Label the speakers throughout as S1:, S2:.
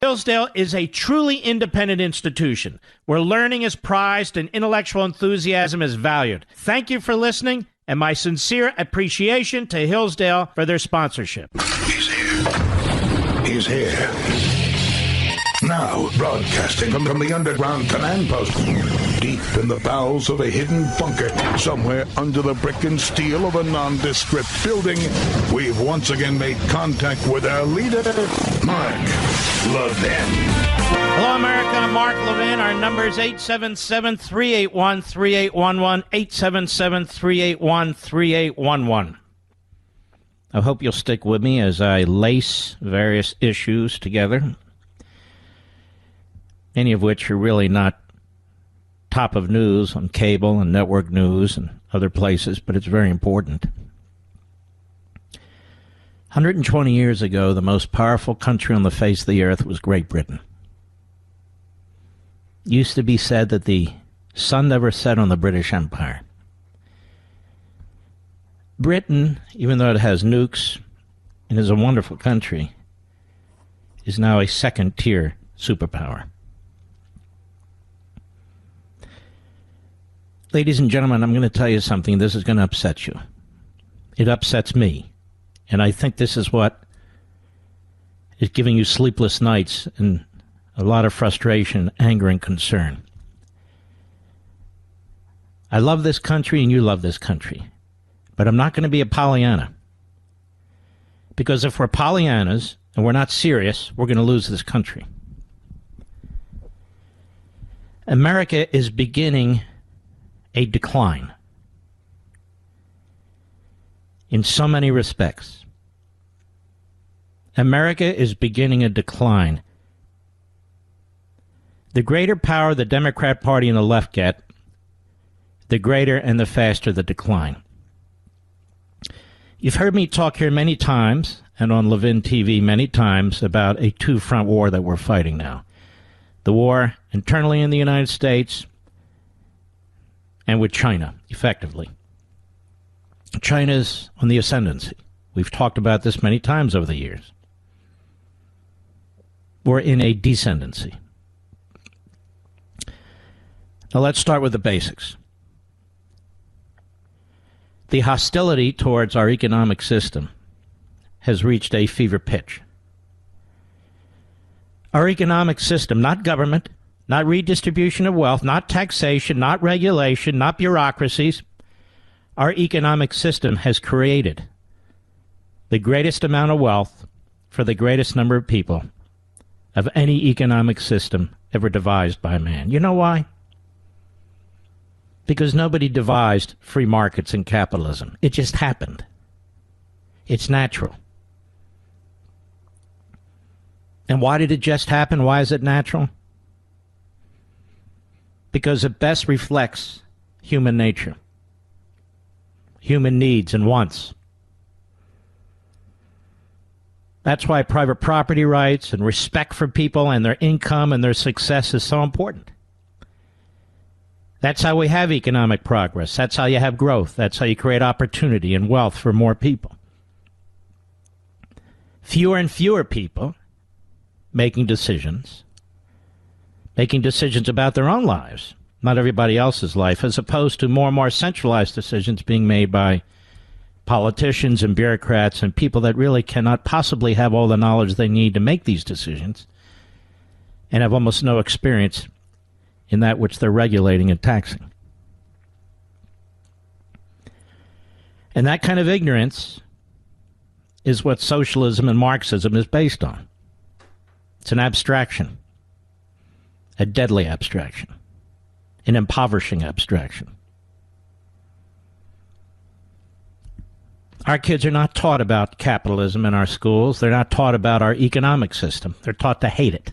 S1: Hillsdale is a truly independent institution where learning is prized and intellectual enthusiasm is valued. Thank you for listening, and my sincere appreciation to Hillsdale for their sponsorship.
S2: He's here. He's here. Now, broadcasting from the underground command post, deep in the bowels of a hidden bunker, somewhere under the brick and steel of a nondescript building, we've once again made contact with our leader, Mark Levin.
S1: Hello, America. I'm Mark Levin. Our number is 877-381-3811, 877-381-3811. I hope you'll stick with me as I lace various issues together, any of which are really not top of news on cable and network news and other places, but it's very important. 120 years ago, the most powerful country on the face of the earth was Great Britain. It used to be said that the sun never set on the British Empire. Britain, even though it has nukes and is a wonderful country, is now a second-tier superpower. Ladies and gentlemen, I'm going to tell you something. This is going to upset you. It upsets me. And I think this is what is giving you sleepless nights and a lot of frustration, anger, and concern. I love this country and you love this country. But I'm not going to be a Pollyanna. Because if we're Pollyannas and we're not serious, we're going to lose this country. America is beginning a decline in so many respects. America is beginning a decline. The greater power the Democrat Party and the left get, the greater and the faster the decline. You've heard me talk here many times, and on Levin TV many times, about a two-front war that we're fighting now. The war internally in the United States and with China, effectively. China's on the ascendancy. We've talked about this many times over the years. We're in a descendancy. Now let's start with the basics. The hostility towards our economic system has reached a fever pitch. Our economic system, not government, not redistribution of wealth, not taxation, not regulation, not bureaucracies. Our economic system has created the greatest amount of wealth for the greatest number of people of any economic system ever devised by man. You know why? Because nobody devised free markets and capitalism. It just happened. It's natural. And why did it just happen? Why is it natural? Because it best reflects human nature, human needs and wants. That's why private property rights and respect for people and their income and their success is so important. That's how we have economic progress. That's how you have growth. That's how you create opportunity and wealth for more people. Fewer and fewer people making decisions about their own lives, not everybody else's life, as opposed to more and more centralized decisions being made by politicians and bureaucrats and people that really cannot possibly have all the knowledge they need to make these decisions and have almost no experience in that which they're regulating and taxing. And that kind of ignorance is what socialism and Marxism is based on. It's an abstraction. A deadly abstraction, an impoverishing abstraction. Our kids are not taught about capitalism in our schools. They're not taught about our economic system. They're taught to hate it.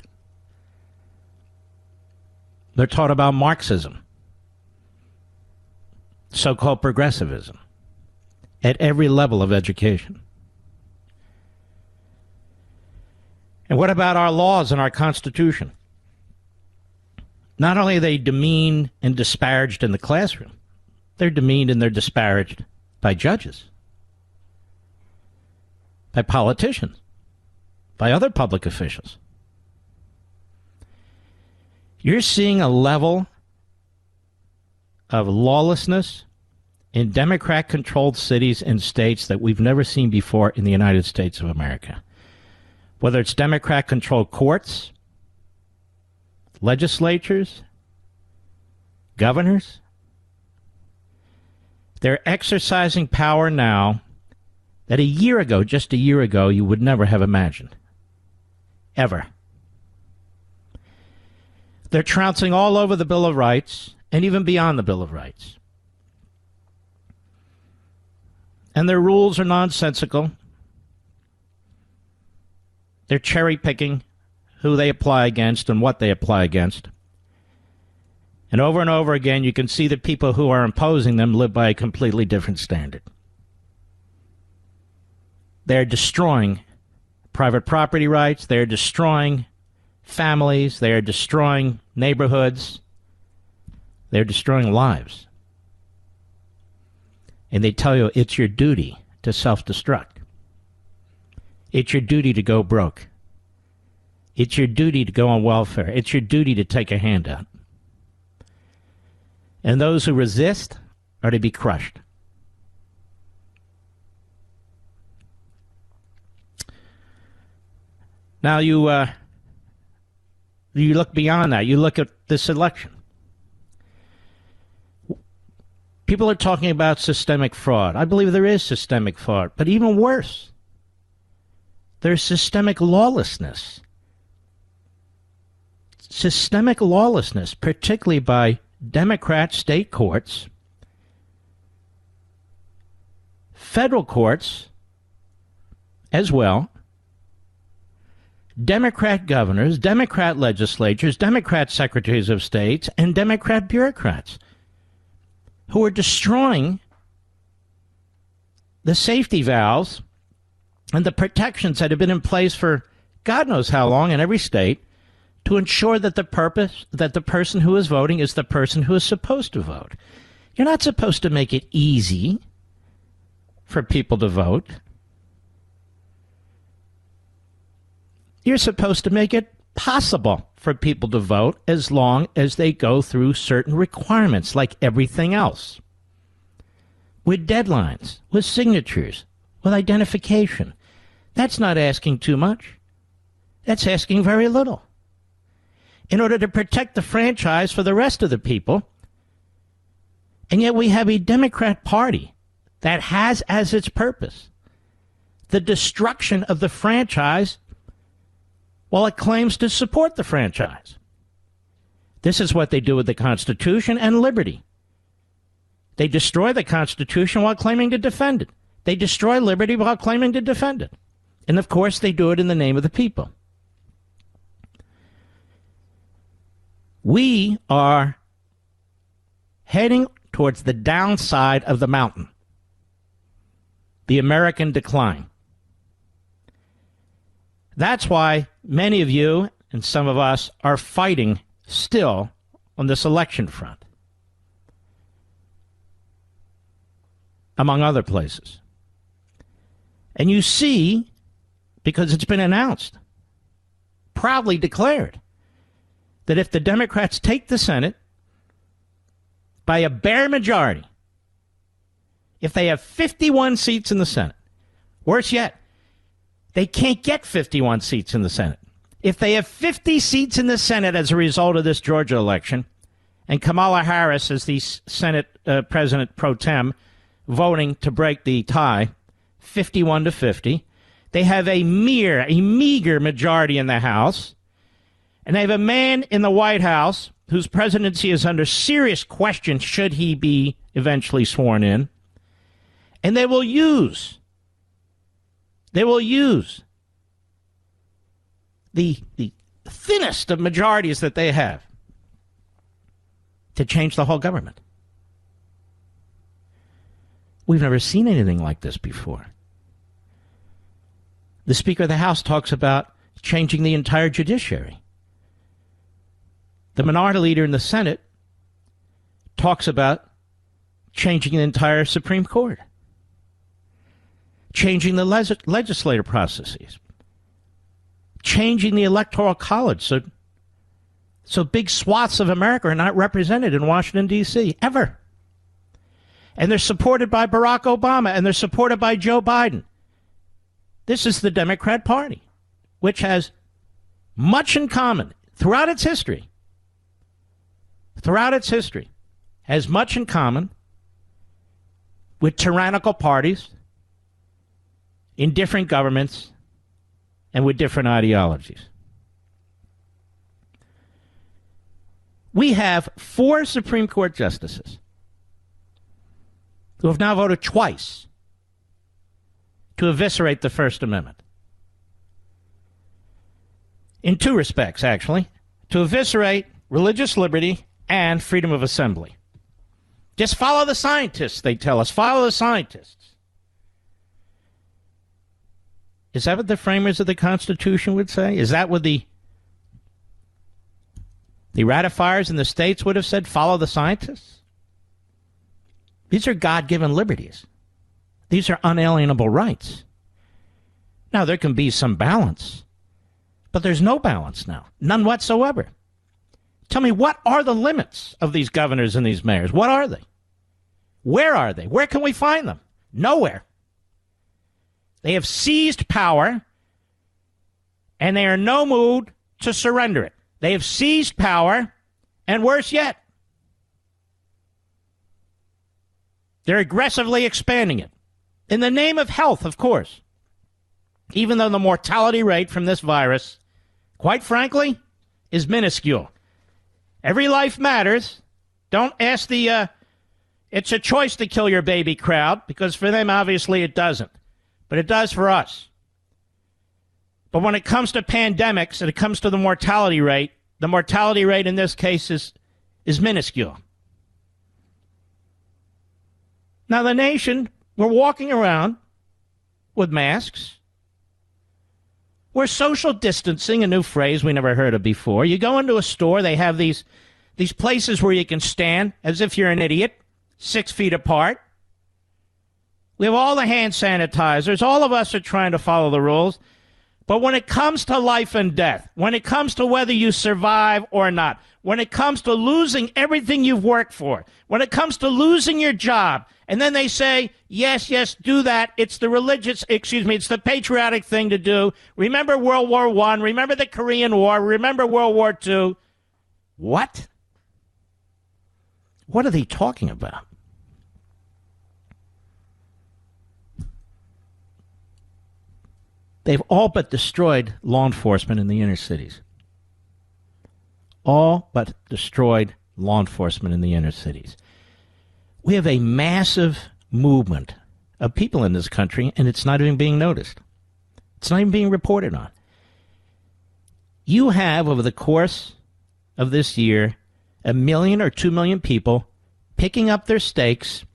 S1: They're taught about Marxism, so-called progressivism, at every level of education. And what about our laws and our Constitution? Not only are they demeaned and disparaged in the classroom, they're demeaned and they're disparaged by judges, by politicians, by other public officials. You're seeing a level of lawlessness in Democrat-controlled cities and states that we've never seen before in the United States of America. Whether it's Democrat-controlled courts, legislatures, governors, they're exercising power now that a year ago, just a year ago, you would never have imagined. Ever. They're trouncing all over the Bill of Rights and even beyond the Bill of Rights. And their rules are nonsensical. They're cherry-picking who they apply against and what they apply against. And over again, you can see that people who are imposing them live by a completely different standard. They're destroying private property rights. They're destroying families. They're destroying neighborhoods. They're destroying lives. And they tell you it's your duty to self-destruct. It's your duty to go broke. It's your duty to go on welfare. It's your duty to take a handout. And those who resist are to be crushed. Now you look beyond that. You look at this election. People are talking about systemic fraud. I believe there is systemic fraud, but even worse, there's systemic lawlessness. Systemic lawlessness, particularly by Democrat state courts, federal courts as well, Democrat governors, Democrat legislatures, Democrat secretaries of states, and Democrat bureaucrats who are destroying the safety valves and the protections that have been in place for God knows how long in every state to ensure that the person who is voting is the person who is supposed to vote. You're not supposed to make it easy for people to vote. You're supposed to make it possible for people to vote as long as they go through certain requirements, like everything else. With deadlines, with signatures, with identification. That's not asking too much. That's asking very little. In order to protect the franchise for the rest of the people. And yet we have a Democrat Party that has as its purpose the destruction of the franchise while it claims to support the franchise. This is what they do with the Constitution and liberty. They destroy the Constitution while claiming to defend it. They destroy liberty while claiming to defend it. And of course, they do it in the name of the people. We are heading towards the downside of the mountain, the American decline. That's why many of you and some of us are fighting still on this election front, among other places. And you see, because it's been announced, proudly declared, that if the Democrats take the Senate by a bare majority, if they have 51 seats in the Senate, worse yet, they can't get 51 seats in the Senate. If they have 50 seats in the Senate as a result of this Georgia election, and Kamala Harris as the Senate President pro tem voting to break the tie, 51 to 50, they have a meager majority in the House, and they have a man in the White House whose presidency is under serious question should he be eventually sworn in, and they will use the thinnest of majorities that they have to change the whole government. We've never seen anything like this before. The Speaker of the House talks about changing the entire judiciary. The minority leader in the Senate talks about changing the entire Supreme Court, changing the legislative processes, changing the Electoral College so So big swaths of America are not represented in Washington, D.C., ever. And they're supported by Barack Obama, and they're supported by Joe Biden. This is the Democrat Party, which has much in common throughout its history. Throughout its history, has much in common with tyrannical parties in different governments and with different ideologies. We have 4 Supreme Court justices who have now voted twice to eviscerate the First Amendment. In 2 respects, actually. To eviscerate religious liberty and freedom of assembly. Just follow the scientists, they tell us. Follow the scientists. Is that what the framers of the Constitution would say? Is that what the ratifiers in the states would have said? Follow the scientists? These are God-given liberties. These are unalienable rights. Now, there can be some balance, but there's no balance now. None whatsoever. Tell me, what are the limits of these governors and these mayors? What are they? Where are they? Where can we find them? Nowhere. They have seized power, and they are in no mood to surrender it. They have seized power, and worse yet, they're aggressively expanding it. In the name of health, of course. Even though the mortality rate from this virus, quite frankly, is minuscule. Every life matters. Don't ask the, it's a choice to kill your baby crowd, because for them, obviously, it doesn't. But it does for us. But when it comes to pandemics and it comes to the mortality rate in this case is minuscule. Now, the nation, we're walking around with masks. We're social distancing, a new phrase we never heard of before. You go into a store, they have these places where you can stand as if you're an idiot, 6 feet apart. We have all the hand sanitizers. All of us are trying to follow the rules. But when it comes to life and death, when it comes to whether you survive or not, when it comes to losing everything you've worked for, when it comes to losing your job, and then they say, yes, do that. It's the patriotic thing to do. Remember World War I. Remember the Korean War. Remember World War II. What? What are they talking about? They've all but destroyed law enforcement in the inner cities. All but destroyed law enforcement in the inner cities. We have a massive movement of people in this country, and it's not even being noticed. It's not even being reported on. You have, over the course of this year, 1 million or 2 million people picking up their stakes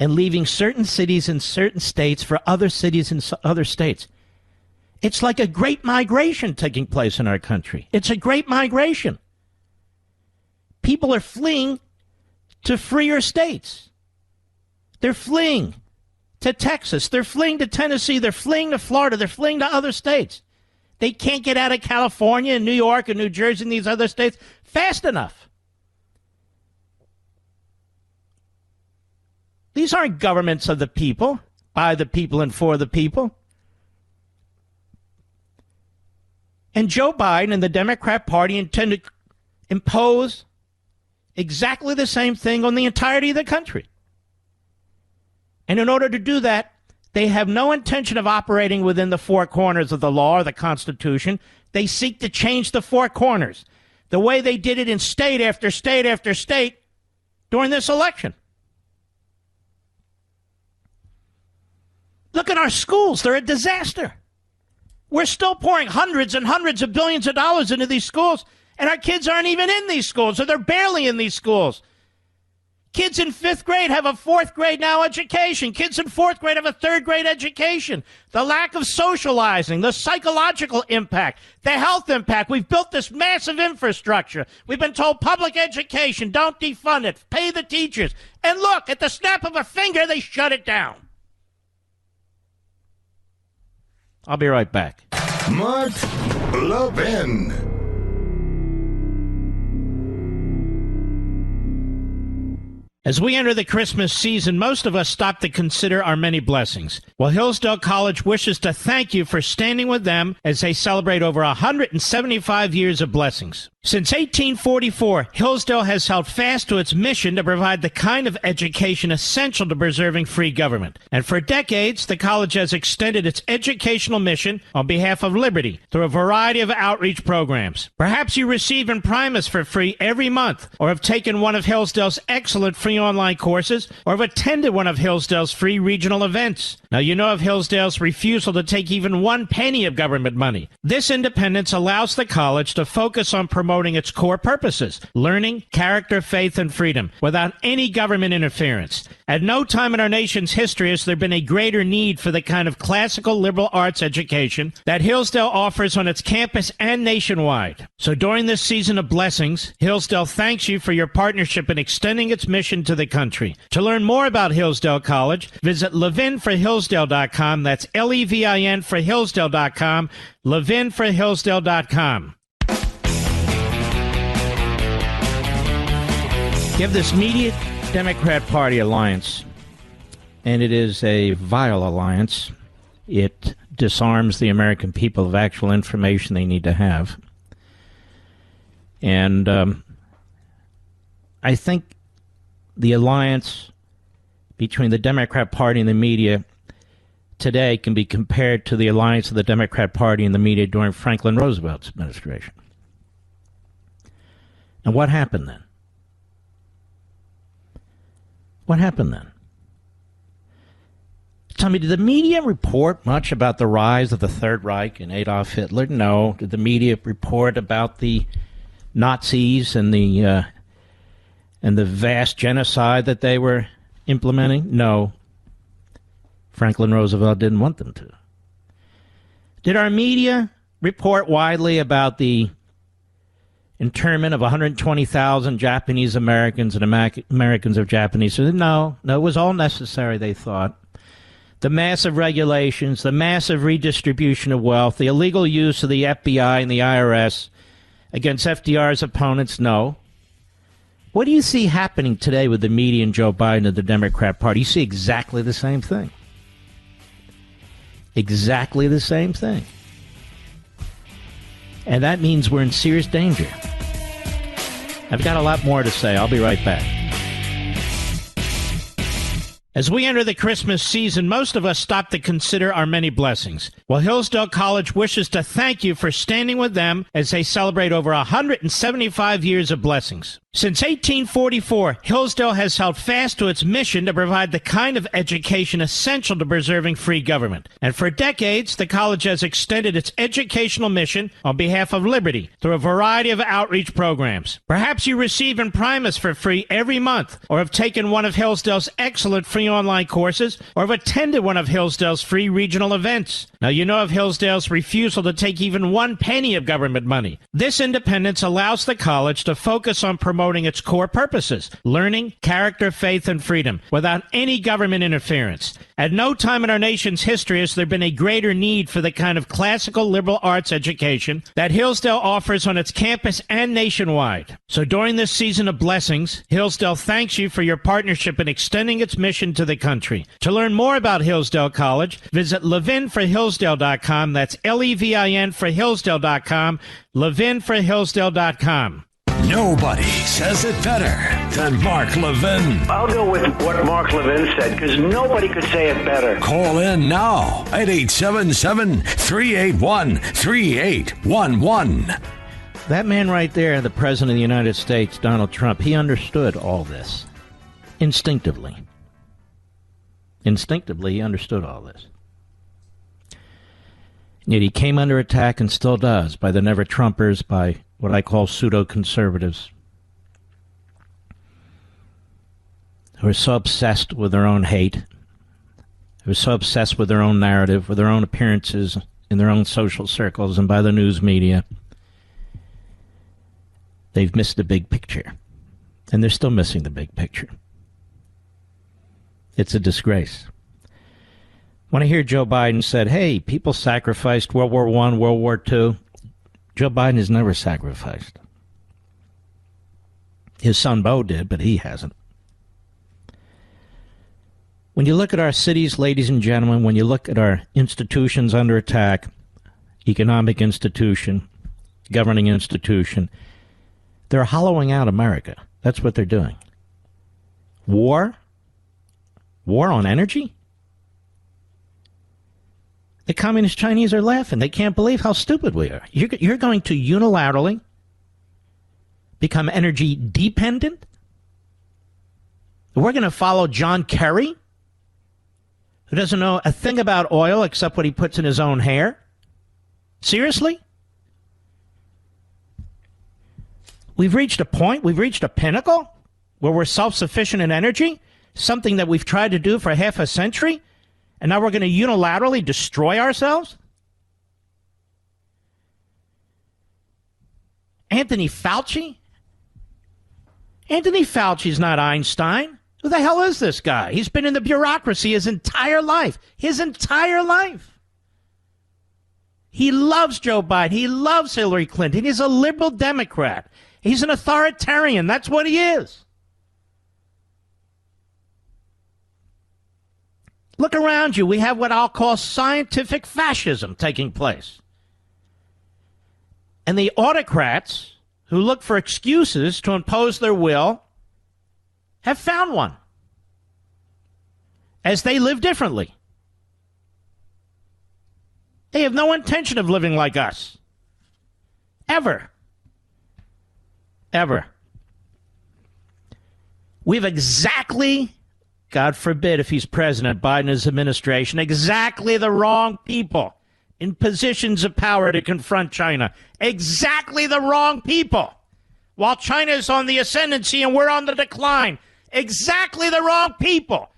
S1: and leaving certain cities in certain states for other cities in other states. It's like a great migration taking place in our country. It's a great migration. People are fleeing to freer states. They're fleeing to Texas. They're fleeing to Tennessee. They're fleeing to Florida. They're fleeing to other states. They can't get out of California and New York and New Jersey and these other states fast enough. These aren't governments of the people, by the people and for the people. And Joe Biden and the Democrat Party intend to impose exactly the same thing on the entirety of the country. And in order to do that, they have no intention of operating within the 4 corners of the law or the Constitution. They seek to change the 4 corners, the way they did it in state after state after state during this election. Look at our schools. They're a disaster. We're still pouring hundreds and hundreds of billions of dollars into these schools, and our kids aren't even in these schools, or they're barely in these schools. Kids in 5th grade have a 4th grade now education. Kids in 4th grade have a 3rd grade education. The lack of socializing, the psychological impact, the health impact. We've built this massive infrastructure. We've been told public education, don't defund it, pay the teachers. And look, at the snap of a finger, they shut it down. I'll be right back.
S2: Mark Levin.
S1: As we enter the Christmas season, most of us stop to consider our many blessings. Well, Hillsdale College wishes to thank you for standing with them as they celebrate over 175 years of blessings. Since 1844, Hillsdale has held fast to its mission to provide the kind of education essential to preserving free government. And for decades, the college has extended its educational mission on behalf of liberty through a variety of outreach programs. Perhaps you receive Imprimis for free every month, or have taken one of Hillsdale's excellent free online courses, or have attended one of Hillsdale's free regional events. Now, you know of Hillsdale's refusal to take even 1 penny of government money. This independence allows the college to focus on promoting its core purposes: learning, character, faith, and freedom, without any government interference. At no time in our nation's history has there been a greater need for the kind of classical liberal arts education that Hillsdale offers on its campus and nationwide. So during this season of blessings, Hillsdale thanks you for your partnership in extending its mission to the country. To learn more about Hillsdale College, visit levinforhillsdale.com. That's Levin for Hillsdale.com, levinforhillsdale.com. You have this media Democrat Party alliance, and it is a vile alliance. It disarms the American people of actual information they need to have. And I think the alliance between the Democrat Party and the media today can be compared to the alliance of the Democrat Party and the media during Franklin Roosevelt's administration. And what happened then? What happened then? Tell me, did the media report much about the rise of the Third Reich and Adolf Hitler? No. Did the media report about the Nazis and the vast genocide that they were implementing? No. Franklin Roosevelt didn't want them to. Did our media report widely about the internment of 120,000 Japanese Americans and Americans of Japanese? No, it was all necessary, they thought. The massive regulations, the massive redistribution of wealth, the illegal use of the FBI and the IRS against FDR's opponents, no. What do you see happening today with the media and Joe Biden and the Democrat Party? You see exactly the same thing. Exactly the same thing. And that means we're in serious danger. I've got a lot more to say. I'll be right back. As we enter the Christmas season, most of us stop to consider our many blessings. Well, Hillsdale College wishes to thank you for standing with them as they celebrate over 175 years of blessings. Since 1844, Hillsdale has held fast to its mission to provide the kind of education essential to preserving free government. And for decades, the college has extended its educational mission on behalf of liberty through a variety of outreach programs. Perhaps you receive Imprimis for free every month, or have taken one of Hillsdale's excellent free online courses, or have attended one of Hillsdale's free regional events. Now, you know of Hillsdale's refusal to take even 1 penny of government money. This independence allows the college to focus on promoting its core purposes: learning, character, faith, and freedom, without any government interference. At no time in our nation's history has there been a greater need for the kind of classical liberal arts education that Hillsdale offers on its campus and nationwide. So during this season of blessings, Hillsdale thanks you for your partnership in extending its mission to the country. To learn more about Hillsdale College, visit levinforhillsdale.com. That's Levin for Hillsdale.com, levinforhillsdale.com.
S3: Nobody says it better than Mark Levin.
S4: I'll go with what Mark Levin said, because nobody could say it better.
S3: Call in now at 877-381-3811.
S1: That man right there, the President of the United States, Donald Trump, he understood all this instinctively. Instinctively, he understood all this. Yet he came under attack, and still does, by the never-Trumpers, by what I call pseudo-conservatives, who are so obsessed with their own hate, who are so obsessed with their own narrative, with their own appearances in their own social circles and by the news media. They've missed the big picture, and they're still missing the big picture. It's a disgrace. When I hear Joe Biden said, hey, people sacrificed World War I, World War II, Joe Biden has never sacrificed. His son Beau did, but he hasn't. When you look at our cities, ladies and gentlemen, when you look at our institutions under attack, economic institution, governing institution, they're hollowing out America. That's what they're doing. War? War on energy? The communist Chinese are laughing. They can't believe how stupid we are. You're going to unilaterally become energy dependent? We're going to follow John Kerry, who doesn't know a thing about oil except what he puts in his own hair? Seriously? We've reached a point, we've reached a pinnacle where we're self-sufficient in energy, something that we've tried to do for half a century, and now we're going to unilaterally destroy ourselves? Anthony Fauci? Anthony Fauci's not Einstein. Who the hell is this guy? He's been in the bureaucracy his entire life. His entire life. He loves Joe Biden. He loves Hillary Clinton. He's a liberal Democrat. He's an authoritarian. That's what he is. Look around you. We have what I'll call scientific fascism taking place. And the autocrats who look for excuses to impose their will have found one, as they live differently. They have no intention of living like us. Ever. Ever. We've exactly, God forbid if he's president, Biden's administration, exactly the wrong people in positions of power to confront China. Exactly the wrong people. While China is on the ascendancy and we're on the decline. Exactly the wrong people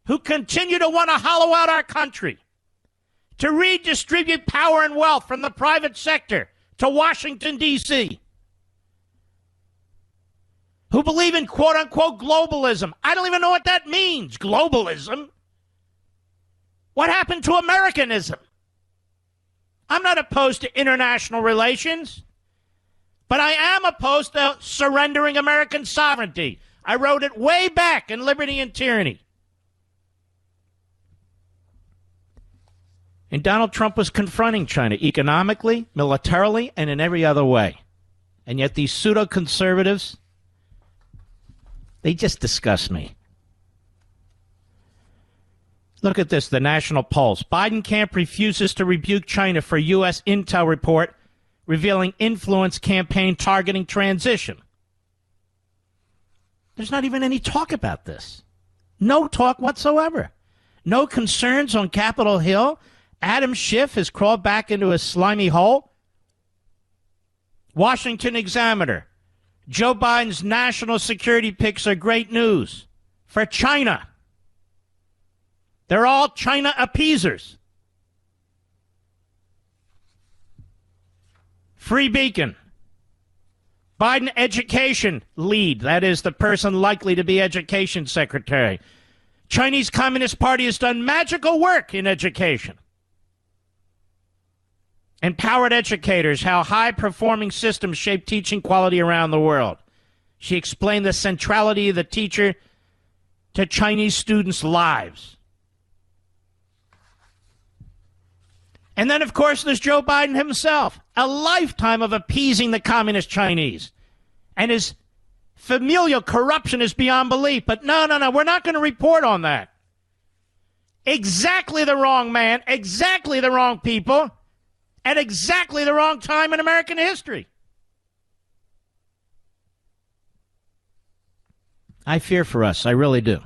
S1: who continue to want to hollow out our country, to redistribute power and wealth from the private sector to Washington, D.C., who believe in quote-unquote globalism. I don't even know what that means, globalism. What happened to Americanism? I'm not opposed to international relations, but I am opposed to surrendering American sovereignty. I wrote it way back in Liberty and Tyranny. And Donald Trump was confronting China economically, militarily, and in every other way. And yet these pseudo-conservatives, they just disgust me. Look at this, the National Pulse. Biden camp refuses to rebuke China for U.S. intel report revealing influence campaign targeting transition. There's not even any talk about this. No talk whatsoever. No concerns on Capitol Hill. Adam Schiff has crawled back into a slimy hole. Washington Examiner. Joe Biden's national security picks are great news for China. They're all China appeasers. Free Beacon. Biden education lead, that is the person likely to be education secretary. Chinese Communist Party has done magical work in education. Empowered educators, how high-performing systems shape teaching quality around the world. She explained the centrality of the teacher to Chinese students' lives. And then, of course, there's Joe Biden himself, a lifetime of appeasing the communist Chinese. And his familial corruption is beyond belief. But no, we're not going to report on that. Exactly the wrong man, exactly the wrong people, at exactly the wrong time in American history. I fear for us, I really do.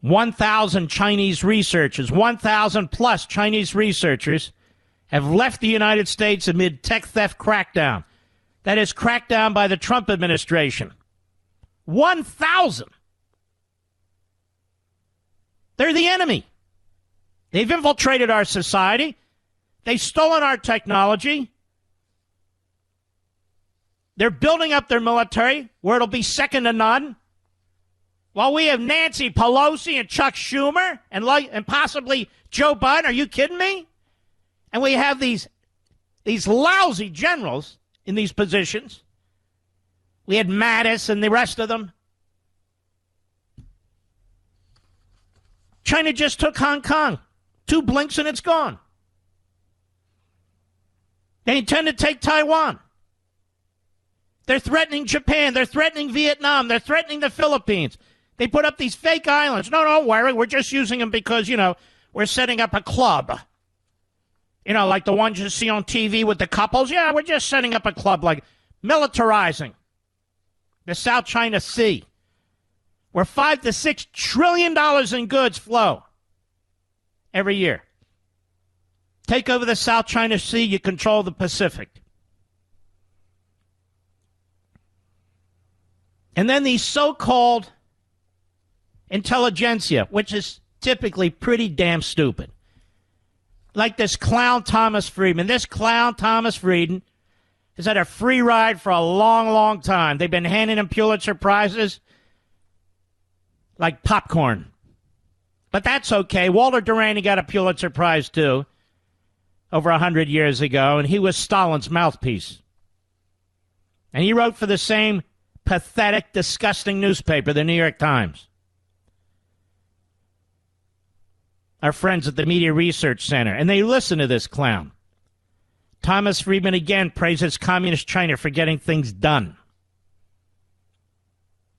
S1: 1,000 Chinese researchers, 1,000 plus Chinese researchers have left the United States amid tech theft crackdown. That is crackdown by the Trump administration. 1,000. They're the enemy. They've infiltrated our society. They've stolen our technology. They're building up their military where it'll be second to none. While we have Nancy Pelosi and Chuck Schumer and possibly Joe Biden. Are you kidding me? And we have these lousy generals in these positions. We had Mattis and the rest of them. China just took Hong Kong. 2 blinks and it's gone. They intend to take Taiwan. They're threatening Japan. They're threatening Vietnam. They're threatening the Philippines. They put up these fake islands. No, don't worry. We're just using them because, we're setting up a club. Like the ones you see on TV with the couples. Yeah, we're just setting up a club, like militarizing the South China Sea, where $5 to $6 trillion in goods flow every year. Take over the South China Sea, you control the Pacific. And then the so-called intelligentsia, which is typically pretty damn stupid. Like this clown Thomas Friedman. This clown Thomas Friedman has had a free ride for a long, long time. They've been handing him Pulitzer Prizes like popcorn. But that's okay. Walter Duranty got a Pulitzer Prize, too, over 100 years ago, and he was Stalin's mouthpiece. And he wrote for the same pathetic, disgusting newspaper, the New York Times. Our friends at the Media Research Center, and they listen to this clown. Thomas Friedman again praises communist China for getting things done.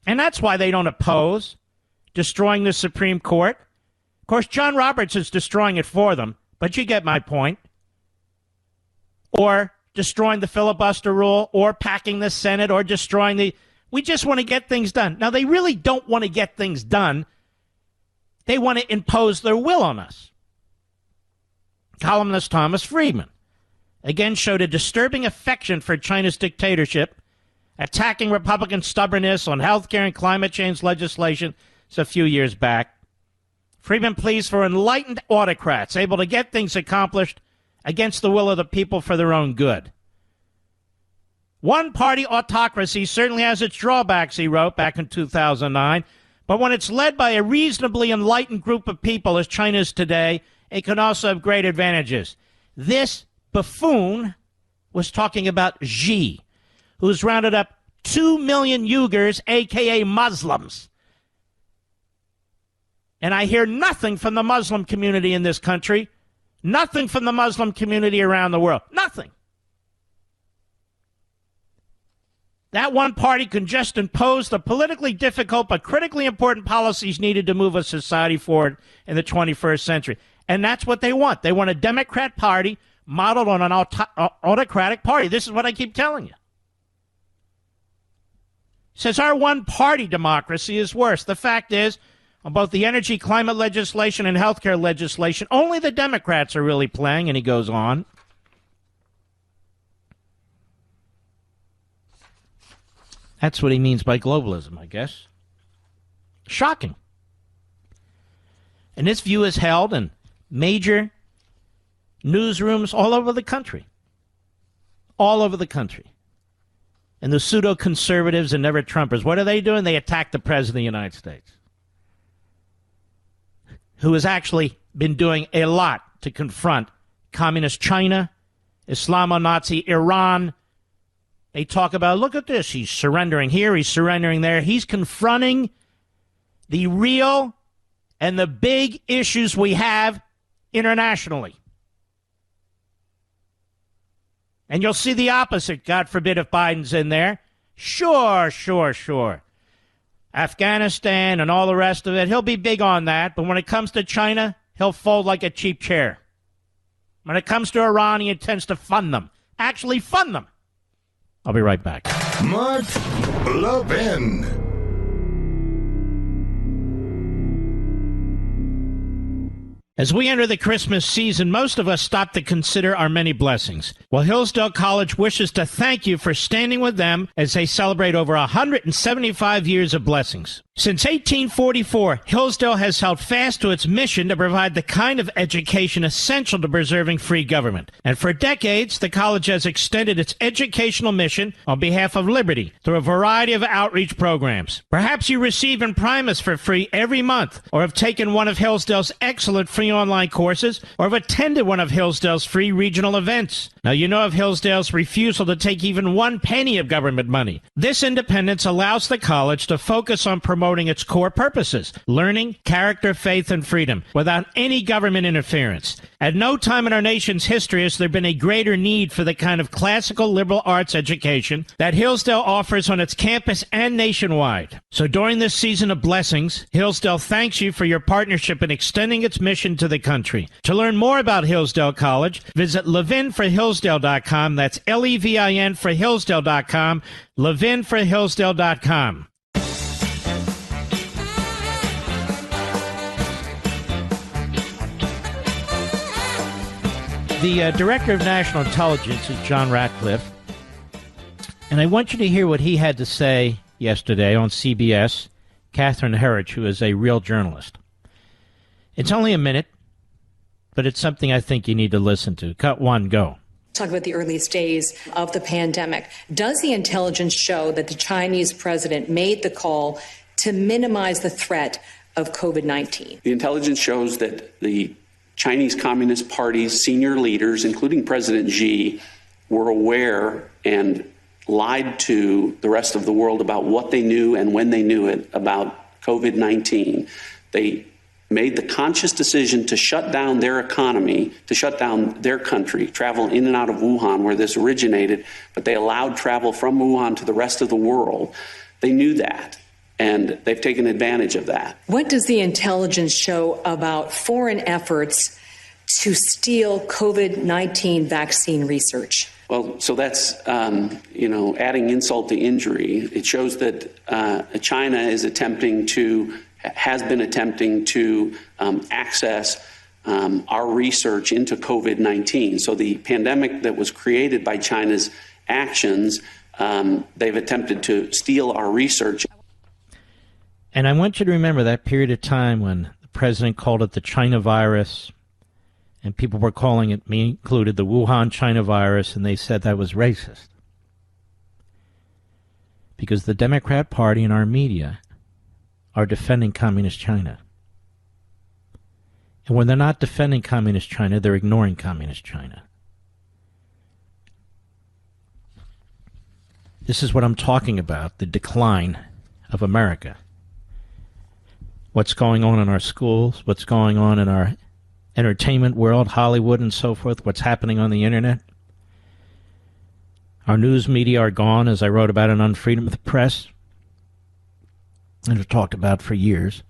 S1: And that's why they don't oppose destroying the Supreme Court. Of course, John Roberts is destroying it for them, but you get my point. Or destroying the filibuster rule, or packing the Senate, or destroying the... We just want to get things done. Now, they really don't want to get things done. They want to impose their will on us. Columnist Thomas Friedman again showed a disturbing affection for China's dictatorship, attacking Republican stubbornness on health care and climate change legislation a few years back. Friedman pleads for enlightened autocrats able to get things accomplished against the will of the people for their own good. One-party autocracy certainly has its drawbacks, he wrote back in 2009, but when it's led by a reasonably enlightened group of people, as China is today, it can also have great advantages. This buffoon was talking about Xi, who's rounded up 2 million Uyghurs, a.k.a. Muslims. And I hear nothing from the Muslim community in this country, nothing from the Muslim community around the world, nothing. That one party can just impose the politically difficult but critically important policies needed to move a society forward in the 21st century. And that's what they want. They want a Democrat party modeled on an autocratic party. This is what I keep telling you. It says our one-party democracy is worse. The fact is, on both the energy, climate legislation and healthcare legislation, only the Democrats are really playing, and he goes on. That's what he means by globalism, I guess. Shocking. And this view is held in major newsrooms all over the country. All over the country. And the pseudo-conservatives and never-Trumpers, what are they doing? They attack the President of the United States, who has actually been doing a lot to confront communist China, Islamo-Nazi Iran. They talk about, look at this, he's surrendering here, he's surrendering there. He's confronting the real and the big issues we have internationally. And you'll see the opposite, God forbid, if Biden's in there. Sure. Afghanistan and all the rest of it, he'll be big on that. But when it comes to China, he'll fold like a cheap chair. When it comes to Iran, he intends to fund them. Actually fund them. I'll be right back.
S2: Mark Levin.
S1: As we enter the Christmas season, most of us stop to consider our many blessings. Well, Hillsdale College wishes to thank you for standing with them as they celebrate over 175 years of blessings. Since 1844, Hillsdale has held fast to its mission to provide the kind of education essential to preserving free government. And for decades, the college has extended its educational mission on behalf of liberty through a variety of outreach programs. Perhaps you receive Imprimis for free every month or have taken one of Hillsdale's excellent free doing online courses or have attended one of Hillsdale's free regional events. Now, you know of Hillsdale's refusal to take even 1 penny of government money. This independence allows the college to focus on promoting its core purposes, learning, character, faith, and freedom, without any government interference. At no time in our nation's history has there been a greater need for the kind of classical liberal arts education that Hillsdale offers on its campus and nationwide. So during this season of blessings, Hillsdale thanks you for your partnership in extending its mission to the country. To learn more about Hillsdale College, visit levinforhillsdale.com. That's Levin for Hillsdale.com, levinforhillsdale.com. The Director of National Intelligence is John Ratcliffe, and I want you to hear what he had to say yesterday on CBS, Catherine Herridge, who is a real journalist. It's only a minute, but it's something I think you need to listen to. Cut one, go.
S5: Talk about the earliest days of the pandemic. Does the intelligence show that the Chinese president made the call to minimize the threat of COVID-19?
S6: The intelligence shows that the Chinese Communist Party's senior leaders, including President Xi, were aware and lied to the rest of the world about what they knew and when they knew it about COVID-19. They made the conscious decision to shut down their economy, to shut down their country, travel in and out of Wuhan where this originated, but they allowed travel from Wuhan to the rest of the world. They knew that, and they've taken advantage of that.
S5: What does the intelligence show about foreign efforts to steal COVID-19 vaccine research?
S6: Well, so that's, adding insult to injury. It shows that China has been attempting to access our research into COVID-19. So the pandemic that was created by China's actions, they've attempted to steal our research.
S1: And I want you to remember that period of time when the president called it the China virus, and people were calling it, me included, the Wuhan China virus, and they said that was racist. Because the Democrat Party and our media are defending communist China. And when they're not defending communist China, they're ignoring communist China. This is what I'm talking about, the decline of America. What's going on in our schools, what's going on in our entertainment world, Hollywood and so forth, what's happening on the internet. Our news media are gone, as I wrote about it on Freedom of the Press, and I've talked about for years.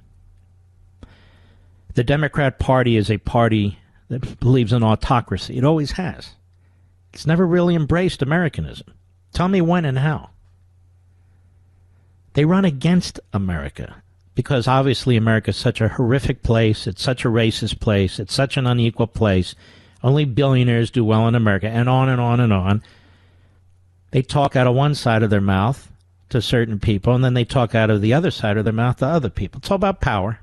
S1: The Democrat Party is a party that believes in autocracy. It always has. It's never really embraced Americanism. Tell me when and how. They run against America because obviously America is such a horrific place. It's such a racist place. It's such an unequal place. Only billionaires do well in America, and on and on and on. They talk out of one side of their mouth to certain people, and then they talk out of the other side of their mouth to other people. It's all about power.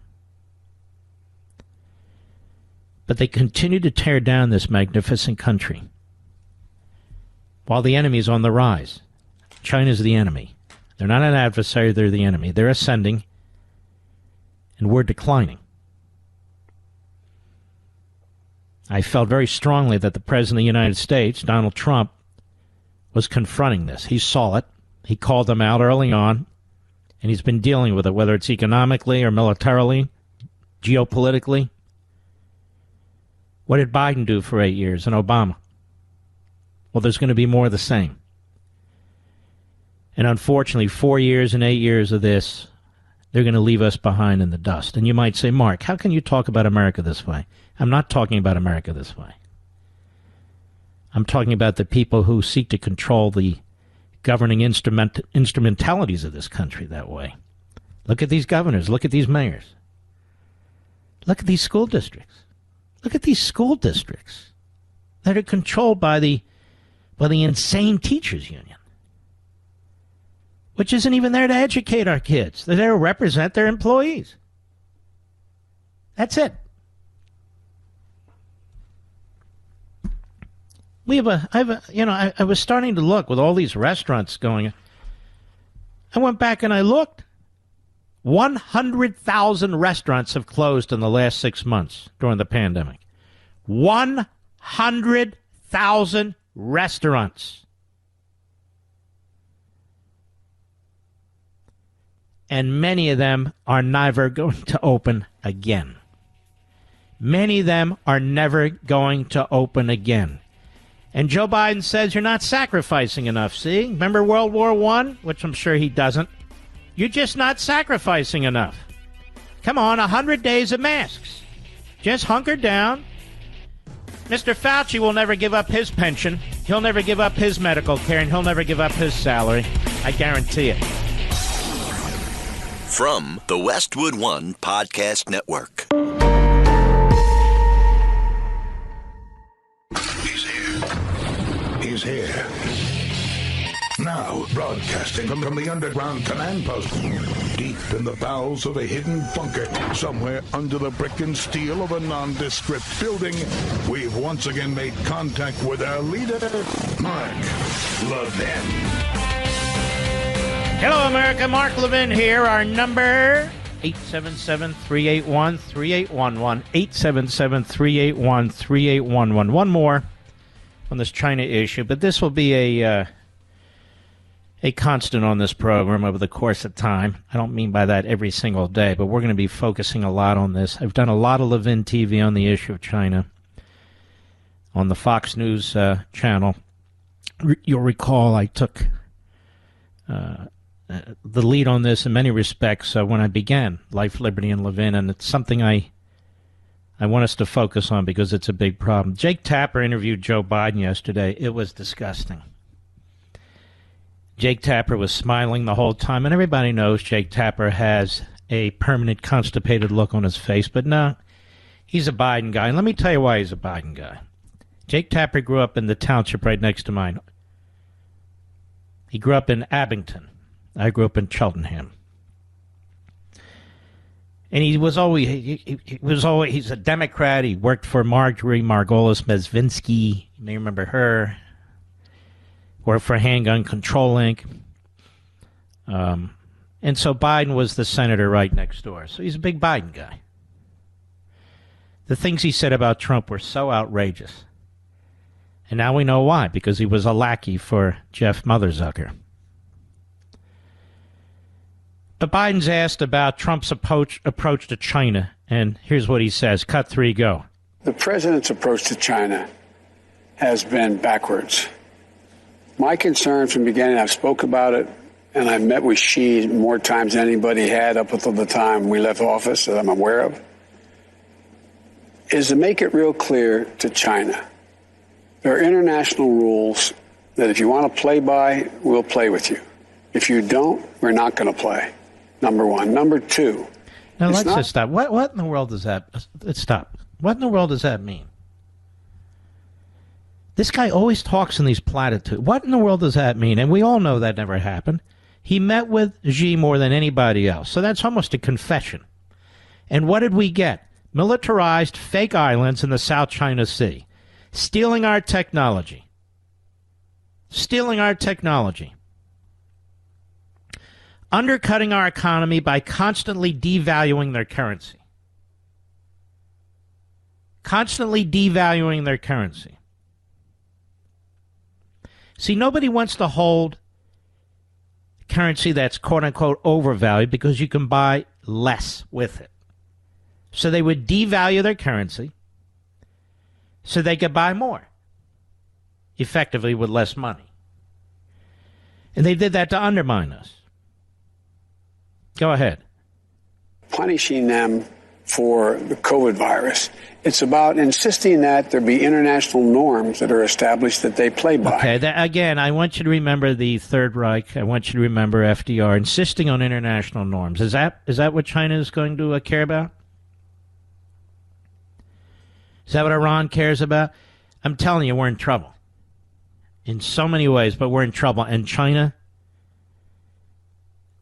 S1: But they continue to tear down this magnificent country while the enemy is on the rise. China's the enemy. They're not an adversary, they're the enemy. They're ascending, and we're declining. I felt very strongly that the President of the United States, Donald Trump, was confronting this. He saw it. He called them out early on, and he's been dealing with it, whether it's economically or militarily, geopolitically. What did Biden do for 8 years and Obama? Well, there's going to be more of the same. And unfortunately, 4 years and 8 years of this, they're going to leave us behind in the dust. And you might say, Mark, how can you talk about America this way? I'm not talking about America this way. I'm talking about the people who seek to control the governing instrumentalities of this country that way. Look at these governors. Look at these mayors. Look at these school districts. Look at these school districts that are controlled by the insane teachers union, which isn't even there to educate our kids. They're there to represent their employees. That's it. I was starting to look with all these restaurants going. I went back and I looked. 100,000 restaurants have closed in the last 6 months during the pandemic. 100,000 restaurants. And many of them are never going to open again. Many of them are never going to open again. And Joe Biden says you're not sacrificing enough, see? Remember World War I? Which I'm sure he doesn't. You're just not sacrificing enough. Come on, 100 days of masks. Just hunker down. Mr. Fauci will never give up his pension. He'll never give up his medical care, and he'll never give up his salary. I guarantee it.
S7: From the Westwood One Podcast Network.
S2: He's here. Now, broadcasting from the underground command post, deep in the bowels of a hidden bunker, somewhere under the brick and steel of a nondescript building, we've once again made contact with our leader, Mark Levin.
S1: Hello, America. Mark Levin here. Our number, 877-381-3811. 877-381-3811. One more on this China issue, but this will be a constant on this program over the course of time. I don't mean by that every single day, but we're going to be focusing a lot on this. I've done a lot of Levin TV on the issue of China on the Fox News channel. You'll recall I took the lead on this in many respects when I began Life, Liberty, and Levin, and it's something I want us to focus on because it's a big problem. Jake Tapper interviewed Joe Biden yesterday. It was disgusting. Jake Tapper was smiling the whole time, and everybody knows Jake Tapper has a permanent constipated look on his face, but no, he's a Biden guy. And let me tell you why he's a Biden guy. Jake Tapper grew up in the township right next to mine. He grew up in Abington. I grew up in Cheltenham. And he's a Democrat. He worked for Marjorie Margolis Mezvinsky. You may remember her. Worked for Handgun Control Inc. And so Biden was the senator right next door. So he's a big Biden guy. The things he said about Trump were so outrageous. And now we know why, because he was a lackey for Jeff Motherzucker. But Biden's asked about Trump's approach to China, and here's what he says. Cut 3, go.
S8: The president's approach to China has been backwards. My concern from the beginning, I've spoke about it, and I met with Xi more times than anybody had up until the time we left office that I'm aware of, is to make it real clear to China. There are international rules that if you want to play by, we'll play with you. If you don't, we're not going to play. Number one. Number two.
S1: Now let's just stop. What in the world does that... Let's stop. What in the world does that mean? This guy always talks in these platitudes. What in the world does that mean? And we all know that never happened. He met with Xi more than anybody else. So that's almost a confession. And what did we get? Militarized fake islands in the South China Sea. Stealing our technology. Stealing our technology. Undercutting our economy by constantly devaluing their currency. Constantly devaluing their currency. See, nobody wants to hold currency that's quote-unquote overvalued because you can buy less with it. So they would devalue their currency so they could buy more, effectively with less money. And they did that to undermine us. Go ahead.
S8: Punishing them for the COVID virus. It's about insisting that there be international norms that are established that they play by.
S1: Okay, again, I want you to remember the Third Reich. I want you to remember FDR insisting on international norms. Is that what China is going to care about? Is that what Iran cares about? I'm telling you, we're in trouble. In so many ways, but we're in trouble. And China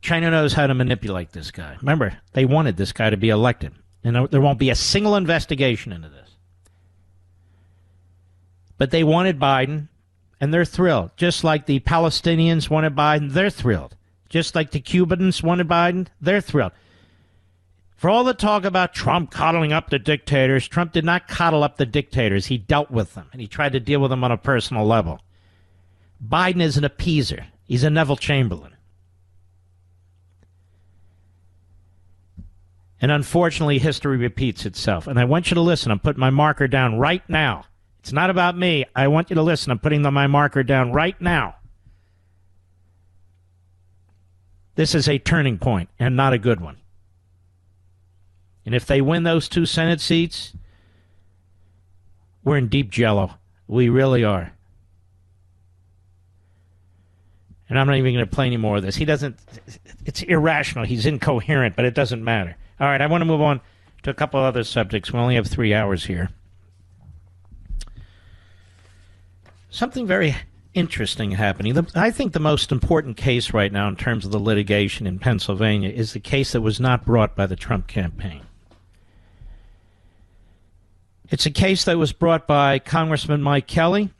S1: knows how to manipulate this guy. Remember, they wanted this guy to be elected. And there won't be a single investigation into this. But they wanted Biden, and they're thrilled. Just like the Palestinians wanted Biden, they're thrilled. Just like the Cubans wanted Biden, they're thrilled. For all the talk about Trump coddling up the dictators, Trump did not coddle up the dictators. He dealt with them, and he tried to deal with them on a personal level. Biden is an appeaser. He's a Neville Chamberlain. And unfortunately, history repeats itself. And I want you to listen. I'm putting my marker down right now. It's not about me. I want you to listen. I'm putting my marker down right now. This is a turning point, and not a good one. And if they win those 2 Senate seats, we're in deep jello. We really are. And I'm not even going to play any more of this. It's irrational. He's incoherent, but it doesn't matter. All right, I want to move on to a couple other subjects. We only have 3 hours here. Something very interesting happening. I think the most important case right now in terms of the litigation in Pennsylvania is the case that was not brought by the Trump campaign. It's a case that was brought by Congressman Mike Kelly,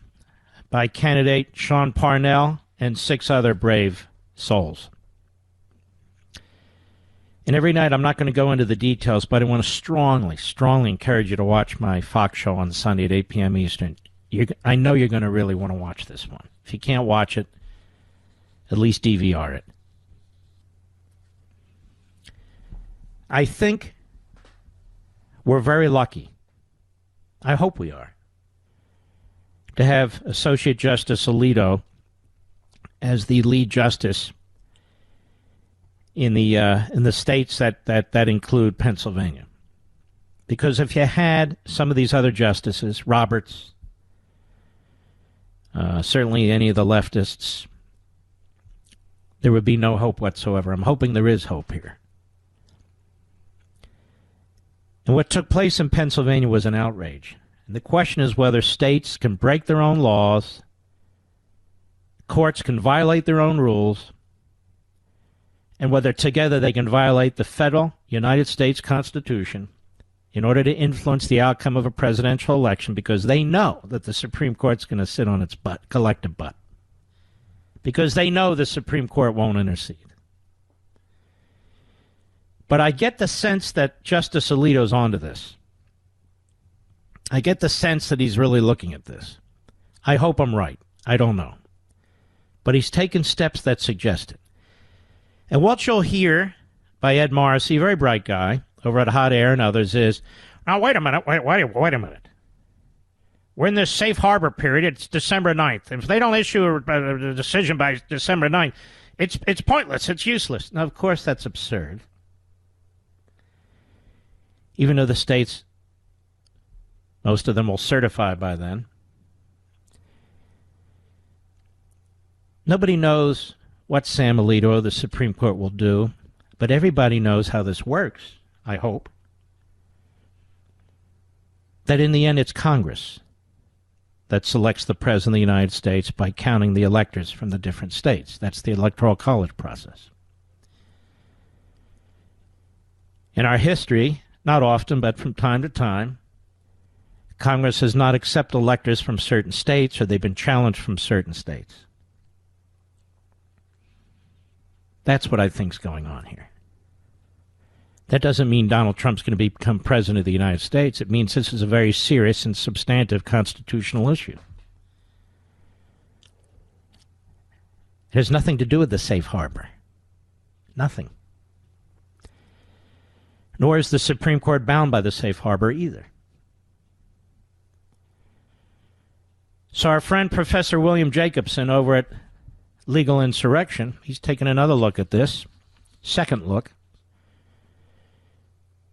S1: by candidate Sean Parnell, and 6 other brave souls. And every night, I'm not going to go into the details, but I want to strongly, strongly encourage you to watch my Fox show on Sunday at 8 p.m. Eastern. I know you're going to really want to watch this one. If you can't watch it, at least DVR it. I think we're very lucky. I hope we are, to have Associate Justice Alito as the lead justice in the states that include Pennsylvania. Because if you had some of these other justices, Roberts, certainly any of the leftists, there would be no hope whatsoever. I'm hoping there is hope here. And what took place in Pennsylvania was an outrage. And the question is whether states can break their own laws, courts can violate their own rules, and whether together they can violate the federal United States Constitution in order to influence the outcome of a presidential election, because they know that the Supreme Court's going to sit on its butt, collective butt, because they know the Supreme Court won't intercede. But I get the sense that Justice Alito's onto this. I get the sense that he's really looking at this. I hope I'm right. I don't know. But he's taken steps that suggest it. And what you'll hear by Ed Morrissey, a very bright guy, over at Hot Air and others, is, oh, wait a minute, wait a minute. We're in this safe harbor period. It's December 9th. If they don't issue a decision by December 9th, it's pointless. It's useless. Now, of course, that's absurd. Even though the states, most of them will certify by then. Nobody knows what Sam Alito or the Supreme Court will do, but everybody knows how this works, I hope. That in the end it's Congress that selects the President of the United States by counting the electors from the different states. That's the Electoral College process. In our history, not often, but from time to time, Congress has not accepted electors from certain states, or they've been challenged from certain states. That's what I think's going on here. That doesn't mean Donald Trump's going to become president of the United States. It means this is a very serious and substantive constitutional issue. It has nothing to do with the safe harbor. Nothing. Nor is the Supreme Court bound by the safe harbor either. So our friend Professor William Jacobson over at Legal Insurrection, he's taken another look at this, second look.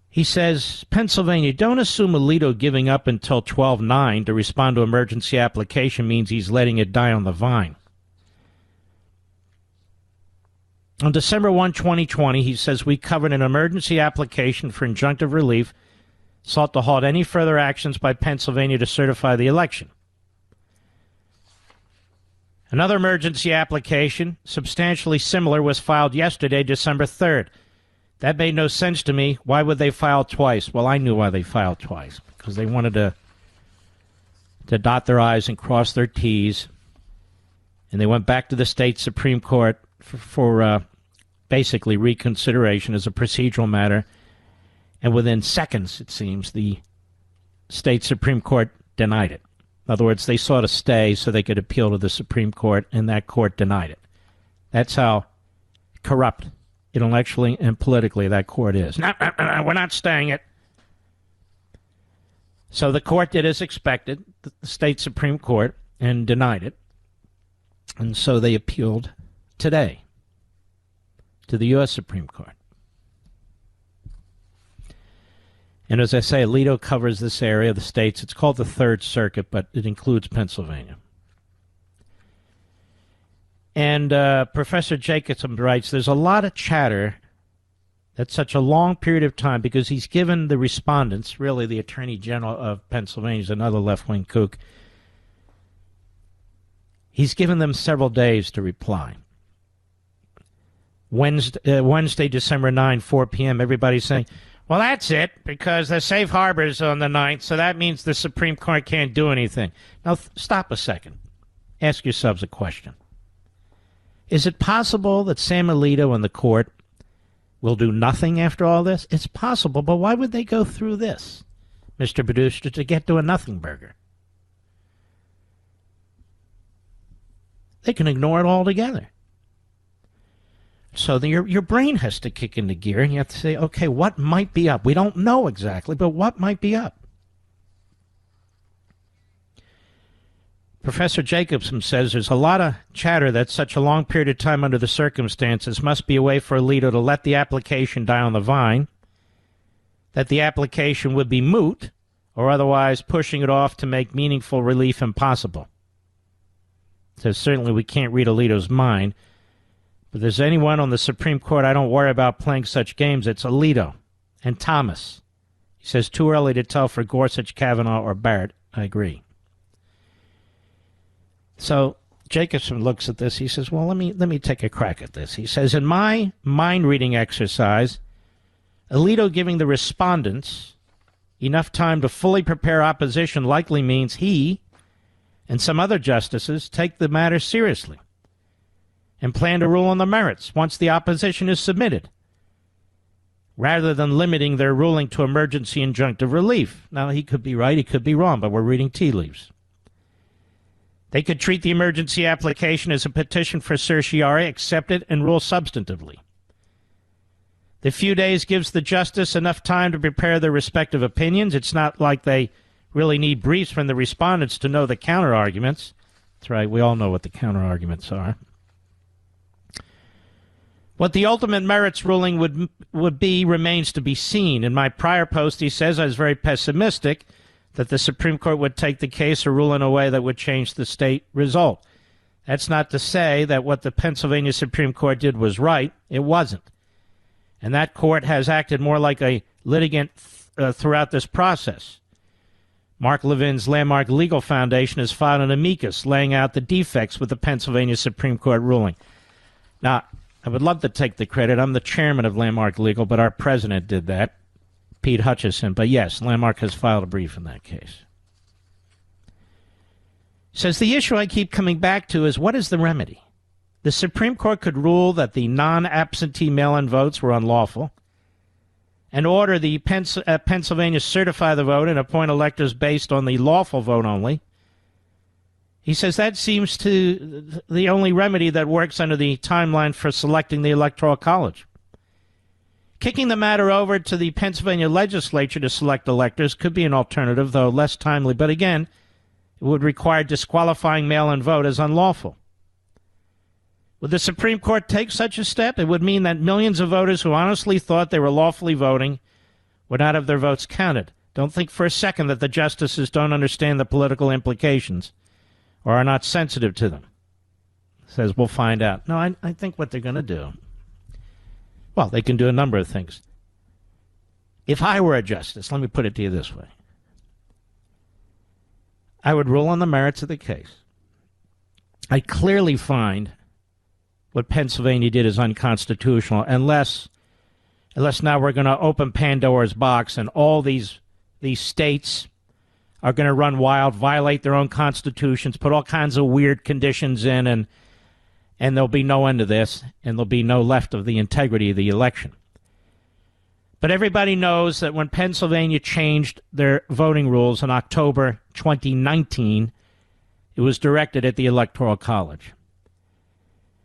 S1: He says, Pennsylvania, don't assume Alito giving up until 12/9 to respond to emergency application means he's letting it die on the vine. On December 1, 2020, he says, we covered an emergency application for injunctive relief, sought to halt any further actions by Pennsylvania to certify the election. Another emergency application, substantially similar, was filed yesterday, December 3rd. That made no sense to me. Why would they file twice? Well, I knew why they filed twice, because they wanted to dot their I's and cross their T's. And they went back to the state Supreme Court for basically reconsideration as a procedural matter. And within seconds, it seems, the state Supreme Court denied it. In other words, they sought a stay so they could appeal to the Supreme Court, and that court denied it. That's how corrupt intellectually and politically that court is. No, we're not staying it. So the court did as expected, the state Supreme Court, and denied it. And so they appealed today to the U.S. Supreme Court. And as I say, Alito covers this area of the states. It's called the Third Circuit, but it includes Pennsylvania. And Professor Jacobson writes, there's a lot of chatter that such a long period of time, because he's given the respondents, really the Attorney General of Pennsylvania is another left-wing kook, he's given them several days to reply. Wednesday, December 9, 4 p.m., everybody's saying, well, that's it, because the safe harbor is on the 9th, so that means the Supreme Court can't do anything. Now, stop a second. Ask yourselves a question. Is it possible that Sam Alito and the court will do nothing after all this? It's possible, but why would they go through this, Mr. Producer, to get to a nothing burger? They can ignore it altogether. So your brain has to kick into gear, and you have to say, okay, what might be up? We don't know exactly, but what might be up? Professor Jacobson says there's a lot of chatter that such a long period of time under the circumstances must be a way for Alito to let the application die on the vine, that the application would be moot, or otherwise pushing it off to make meaningful relief impossible. Says certainly we can't read Alito's mind, but if there's anyone on the Supreme Court I don't worry about playing such games, it's Alito and Thomas. He says too early to tell for Gorsuch, Kavanaugh, or Barrett. I agree. So Jacobson looks at this. He says, well, let me take a crack at this. He says, in my mind-reading exercise, Alito giving the respondents enough time to fully prepare opposition likely means he and some other justices take the matter seriously and plan to rule on the merits once the opposition is submitted, rather than limiting their ruling to emergency injunctive relief. Now, he could be right, he could be wrong, but we're reading tea leaves. They could treat the emergency application as a petition for certiorari, accept it, and rule substantively. The few days gives the justice enough time to prepare their respective opinions. It's not like they really need briefs from the respondents to know the counter-arguments. That's right, we all know what the counter-arguments are. What the ultimate merits ruling would be remains to be seen. In my prior post, he says I was very pessimistic that the Supreme Court would take the case or rule in a way that would change the state result. That's not to say that what the Pennsylvania Supreme Court did was right. It wasn't. And that court has acted more like a litigant throughout this process. Mark Levin's Landmark Legal Foundation has filed an amicus laying out the defects with the Pennsylvania Supreme Court ruling. Now, I would love to take the credit. I'm the chairman of Landmark Legal, but our president did that, Pete Hutchison. But yes, Landmark has filed a brief in that case. Says the issue I keep coming back to is what is the remedy? The Supreme Court could rule that the non-absentee mail-in votes were unlawful and order the Pennsylvania certify the vote and appoint electors based on the lawful vote only. He says that seems to the only remedy that works under the timeline for selecting the Electoral College. Kicking the matter over to the Pennsylvania legislature to select electors could be an alternative, though less timely. But again, it would require disqualifying mail-in vote as unlawful. Would the Supreme Court take such a step? It would mean that millions of voters who honestly thought they were lawfully voting would not have their votes counted. Don't think for a second that the justices don't understand the political implications or are not sensitive to them. Says we'll find out. No, I think what they're going to do, well, they can do a number of things. If I were a justice, let me put it to you this way. I would rule on the merits of the case. I clearly find what Pennsylvania did is unconstitutional unless now we're going to open Pandora's box and all these states are going to run wild, violate their own constitutions, put all kinds of weird conditions in, and there'll be no end to this, and there'll be no left of the integrity of the election. But everybody knows that when Pennsylvania changed their voting rules in October 2019, it was directed at the Electoral College.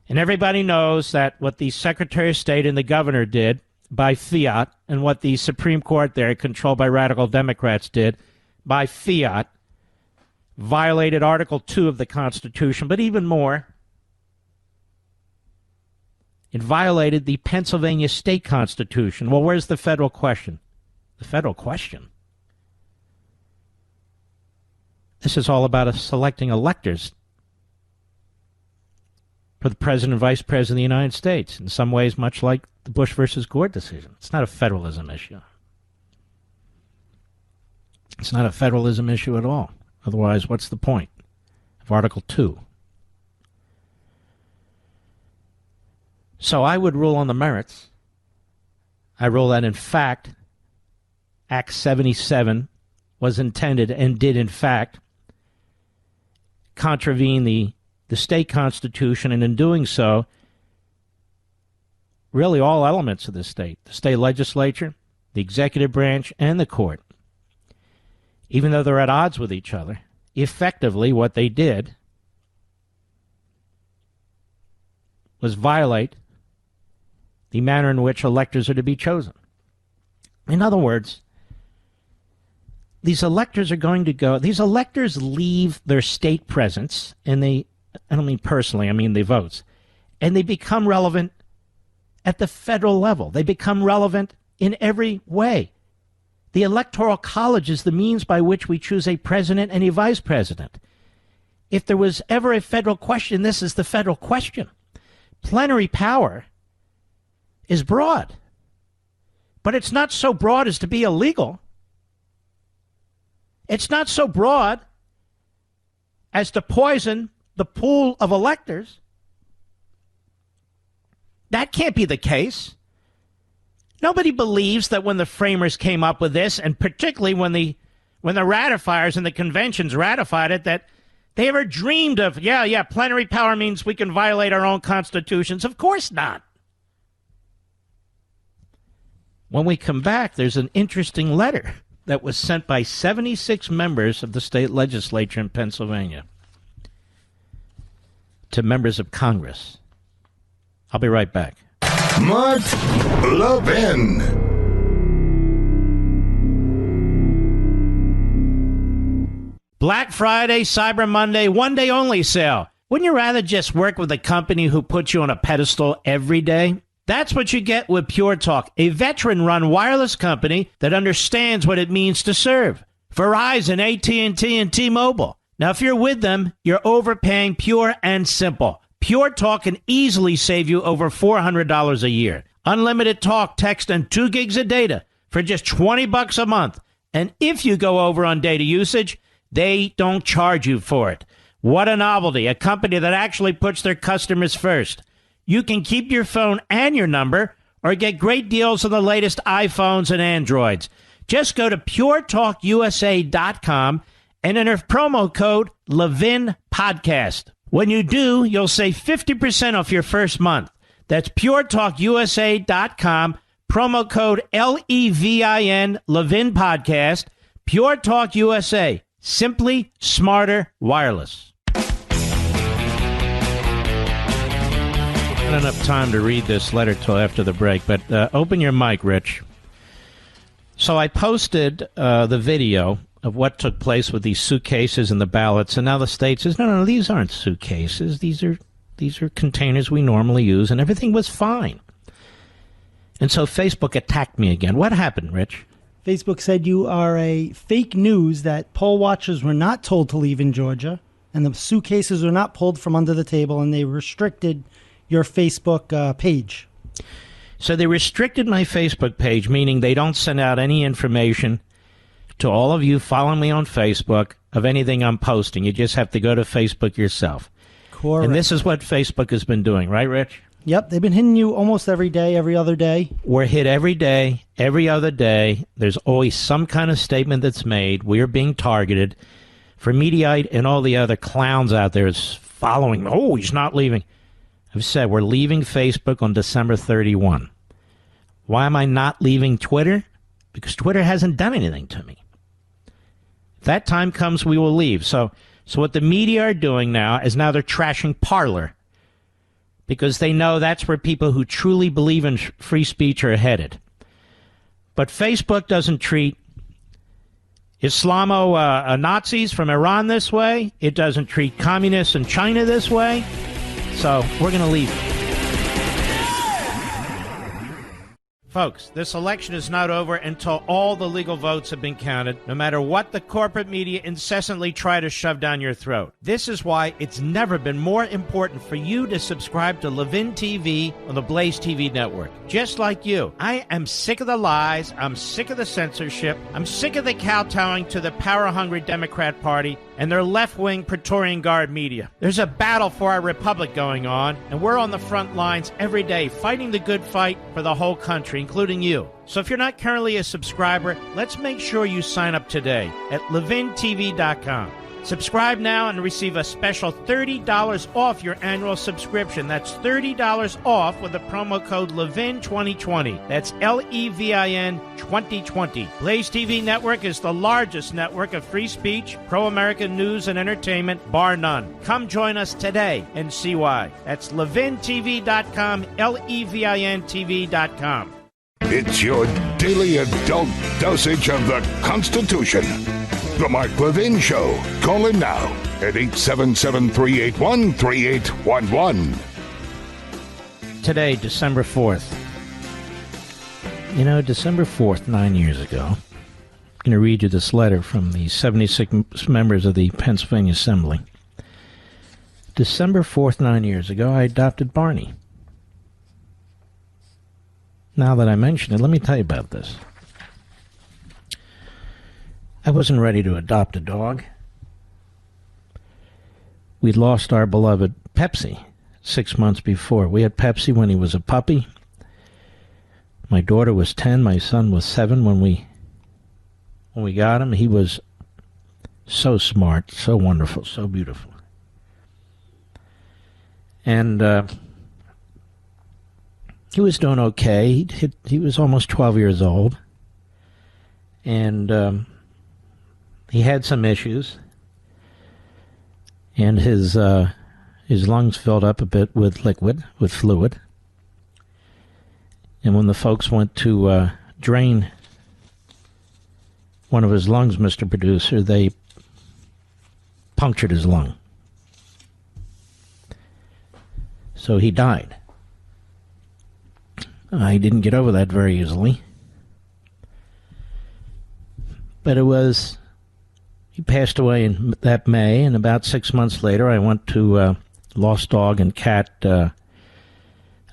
S1: And everybody knows that what the Secretary of State and the governor did by fiat, and what the Supreme Court there, controlled by radical Democrats, did by fiat, violated Article 2 of the Constitution, but even more, it violated the Pennsylvania state constitution. Well, where's the federal question? The federal question? This is all about selecting electors for the president and vice president of the United States, in some ways much like the Bush versus Gore decision. It's not a federalism issue. It's not a federalism issue at all. Otherwise, what's the point of Article 2? So I would rule on the merits. I rule that, in fact, Act 77 was intended and did, in fact, contravene the state constitution, and in doing so, really all elements of the state legislature, the executive branch, and the court, even though they're at odds with each other, effectively what they did was violate the manner in which electors are to be chosen. In other words, these electors leave their state presence, and I don't mean personally, I mean the votes, and they become relevant at the federal level. They become relevant in every way. The Electoral College is the means by which we choose a president and a vice president. If there was ever a federal question, this is the federal question. Plenary power is broad, but it's not so broad as to be illegal. It's not so broad as to poison the pool of electors. That can't be the case. Nobody believes that when the framers came up with this, and particularly when the ratifiers and the conventions ratified it, that they ever dreamed of, plenary power means we can violate our own constitutions. Of course not. When we come back, there's an interesting letter that was sent by 76 members of the state legislature in Pennsylvania to members of Congress. I'll be right back.
S2: Mark Levin.
S1: Black Friday, Cyber Monday, one day only sale. Wouldn't you rather just work with a company who puts you on a pedestal every day? That's what you get with Pure Talk, a veteran-run wireless company that understands what it means to serve. Verizon, AT&T, and T-Mobile. Now, if you're with them, you're overpaying pure and simple. Pure Talk can easily save you over $400 a year. Unlimited talk, text, and 2 gigs of data for just $20 a month. And if you go over on data usage, they don't charge you for it. What a novelty, a company that actually puts their customers first. You can keep your phone and your number or get great deals on the latest iPhones and Androids. Just go to puretalkusa.com and enter promo code Levin Podcast. When you do, you'll save 50% off your first month. That's puretalkusa.com, promo code LEVIN, Levin Podcast. Pure Talk USA, simply smarter wireless. Not enough time to read this letter till after the break, but open your mic, Rich. So I posted the video of what took place with these suitcases and the ballots, and now the state says, no, these aren't suitcases. These are containers we normally use, and everything was fine. And so Facebook attacked me again. What happened, Rich?
S9: Facebook said you are a fake news, that poll watchers were not told to leave in Georgia, and the suitcases were not pulled from under the table, and they restricted your Facebook page.
S1: So they restricted my Facebook page, meaning they don't send out any information to all of you following me on Facebook of anything I'm posting. You just have to go to Facebook yourself.
S9: Correct.
S1: And this is what Facebook has been doing, right, Rich?
S9: Yep, they've been hitting you almost every day, every other day.
S1: We're hit every day, every other day. There's always some kind of statement that's made. We're being targeted. For Mediaite and all the other clowns out there is following, he's not leaving. I've said we're leaving Facebook on December 31. Why am I not leaving Twitter? Because Twitter hasn't done anything to me. If that time comes, we will leave. So what the media are doing now is now they're trashing Parler, because they know that's where people who truly believe in free speech are headed. But Facebook doesn't treat Islamo-Nazis from Iran this way. It doesn't treat communists in China this way. So we're going to leave it. Folks, this election is not over until all the legal votes have been counted, no matter what the corporate media incessantly try to shove down your throat. This is why it's never been more important for you to subscribe to Levin TV on the Blaze TV network. Just like you, I am sick of the lies, I'm sick of the censorship, I'm sick of the kowtowing to the power-hungry Democrat Party and their left-wing Praetorian Guard media. There's a battle for our republic going on, and we're on the front lines every day fighting the good fight for the whole country, including you. So if you're not currently a subscriber, let's make sure you sign up today at levintv.com. Subscribe now and receive a special $30 off your annual subscription. That's $30 off with the promo code LEVIN2020. That's LEVIN 2020. Blaze TV Network is the largest network of free speech, pro-American news and entertainment, bar none. Come join us today and see why. That's levintv.com, LEVIN-TV.com.
S2: It's your daily adult dosage of the Constitution. The Mark Levin Show. Call in now at 877-381-3811.
S1: Today, December 4th. You know, December 4th, 9 years ago, I'm going to read you this letter from the 76 members of the Pennsylvania Assembly. December 4th, 9 years ago, I adopted Barney. Now that I mention it, let me tell you about this. I wasn't ready to adopt a dog. We'd lost our beloved Pepsi 6 months before. We had Pepsi when he was a puppy. My daughter was 10, my son was 7 when we got him. He was so smart, so wonderful, so beautiful. And he was doing okay. He was almost 12 years old. And he had some issues, and his lungs filled up a bit with fluid. And when the folks went to drain one of his lungs, Mr. Producer, they punctured his lung. So he died. I didn't get over that very easily. But he passed away in that May, and about 6 months later, I went to Lost Dog and Cat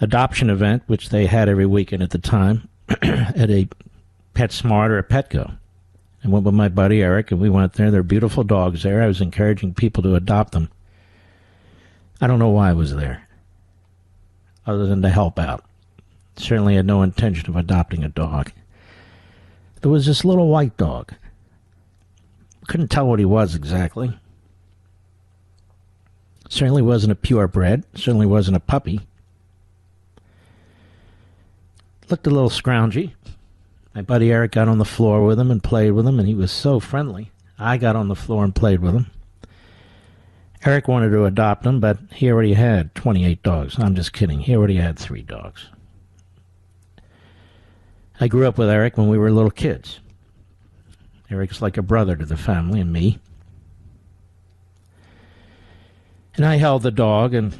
S1: adoption event, which they had every weekend at the time, at a PetSmart or a Petco. I went with my buddy Eric, and we went there. There are beautiful dogs there. I was encouraging people to adopt them. I don't know why I was there, other than to help out. Certainly had no intention of adopting a dog. There was this little white dog. Couldn't tell what he was exactly. Certainly wasn't a purebred. Certainly wasn't a puppy. Looked a little scroungy. My buddy Eric got on the floor with him and played with him, and he was so friendly. I got on the floor and played with him. Eric wanted to adopt him, but he already had 28 dogs. I'm just kidding. He already had 3 dogs. I grew up with Eric when we were little kids. Eric's like a brother to the family and me. And I held the dog, and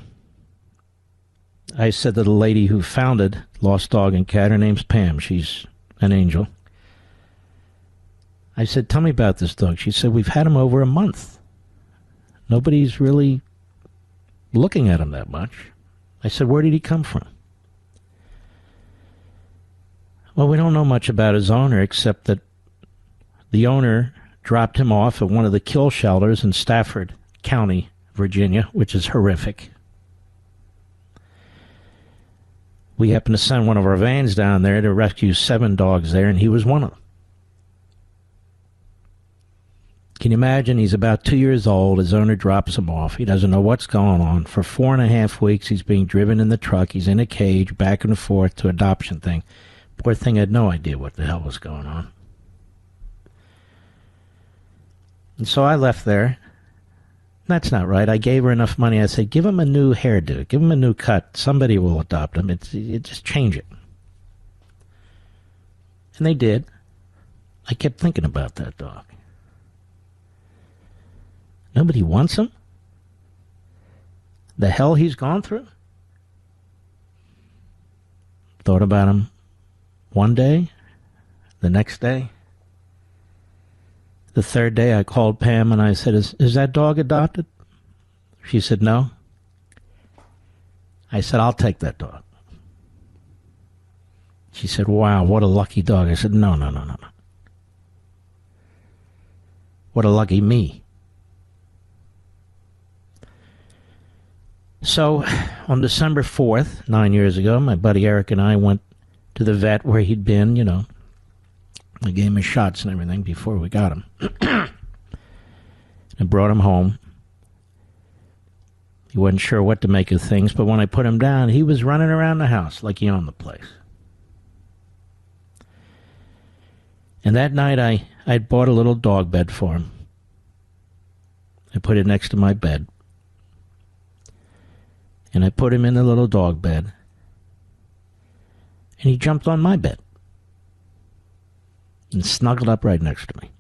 S1: I said to the lady who founded Lost Dog and Cat, her name's Pam, she's an angel. I said, tell me about this dog. She said, we've had him over a month. Nobody's really looking at him that much. I said, where did he come from? Well, we don't know much about his owner, except that the owner dropped him off at one of the kill shelters in Stafford County, Virginia, which is horrific. We happened to send one of our vans down there to rescue 7 dogs there, and he was one of them. Can you imagine? He's about 2 years old. His owner drops him off. He doesn't know what's going on. For 4.5 weeks, he's being driven in the truck. He's in a cage, back and forth to adoption thing. Poor thing had no idea what the hell was going on. And so I left there. That's not right. I gave her enough money. I said, give him a new hairdo. Give him a new cut. Somebody will adopt him. Just change it. And they did. I kept thinking about that dog. Nobody wants him? The hell he's gone through? Thought about him one day, the next day. The third day I called Pam and I said, is that dog adopted? She said, no. I said, I'll take that dog. She said, wow, what a lucky dog. I said, no. What a lucky me. So on December 4th, 9 years ago, my buddy Eric and I went to the vet where he'd been, you know. I gave him his shots and everything before we got him. I brought him home. He wasn't sure what to make of things, but when I put him down, he was running around the house like he owned the place. And that night, I'd bought a little dog bed for him. I put it next to my bed. And I put him in the little dog bed. And he jumped on my bed. And snuggled up right next to me.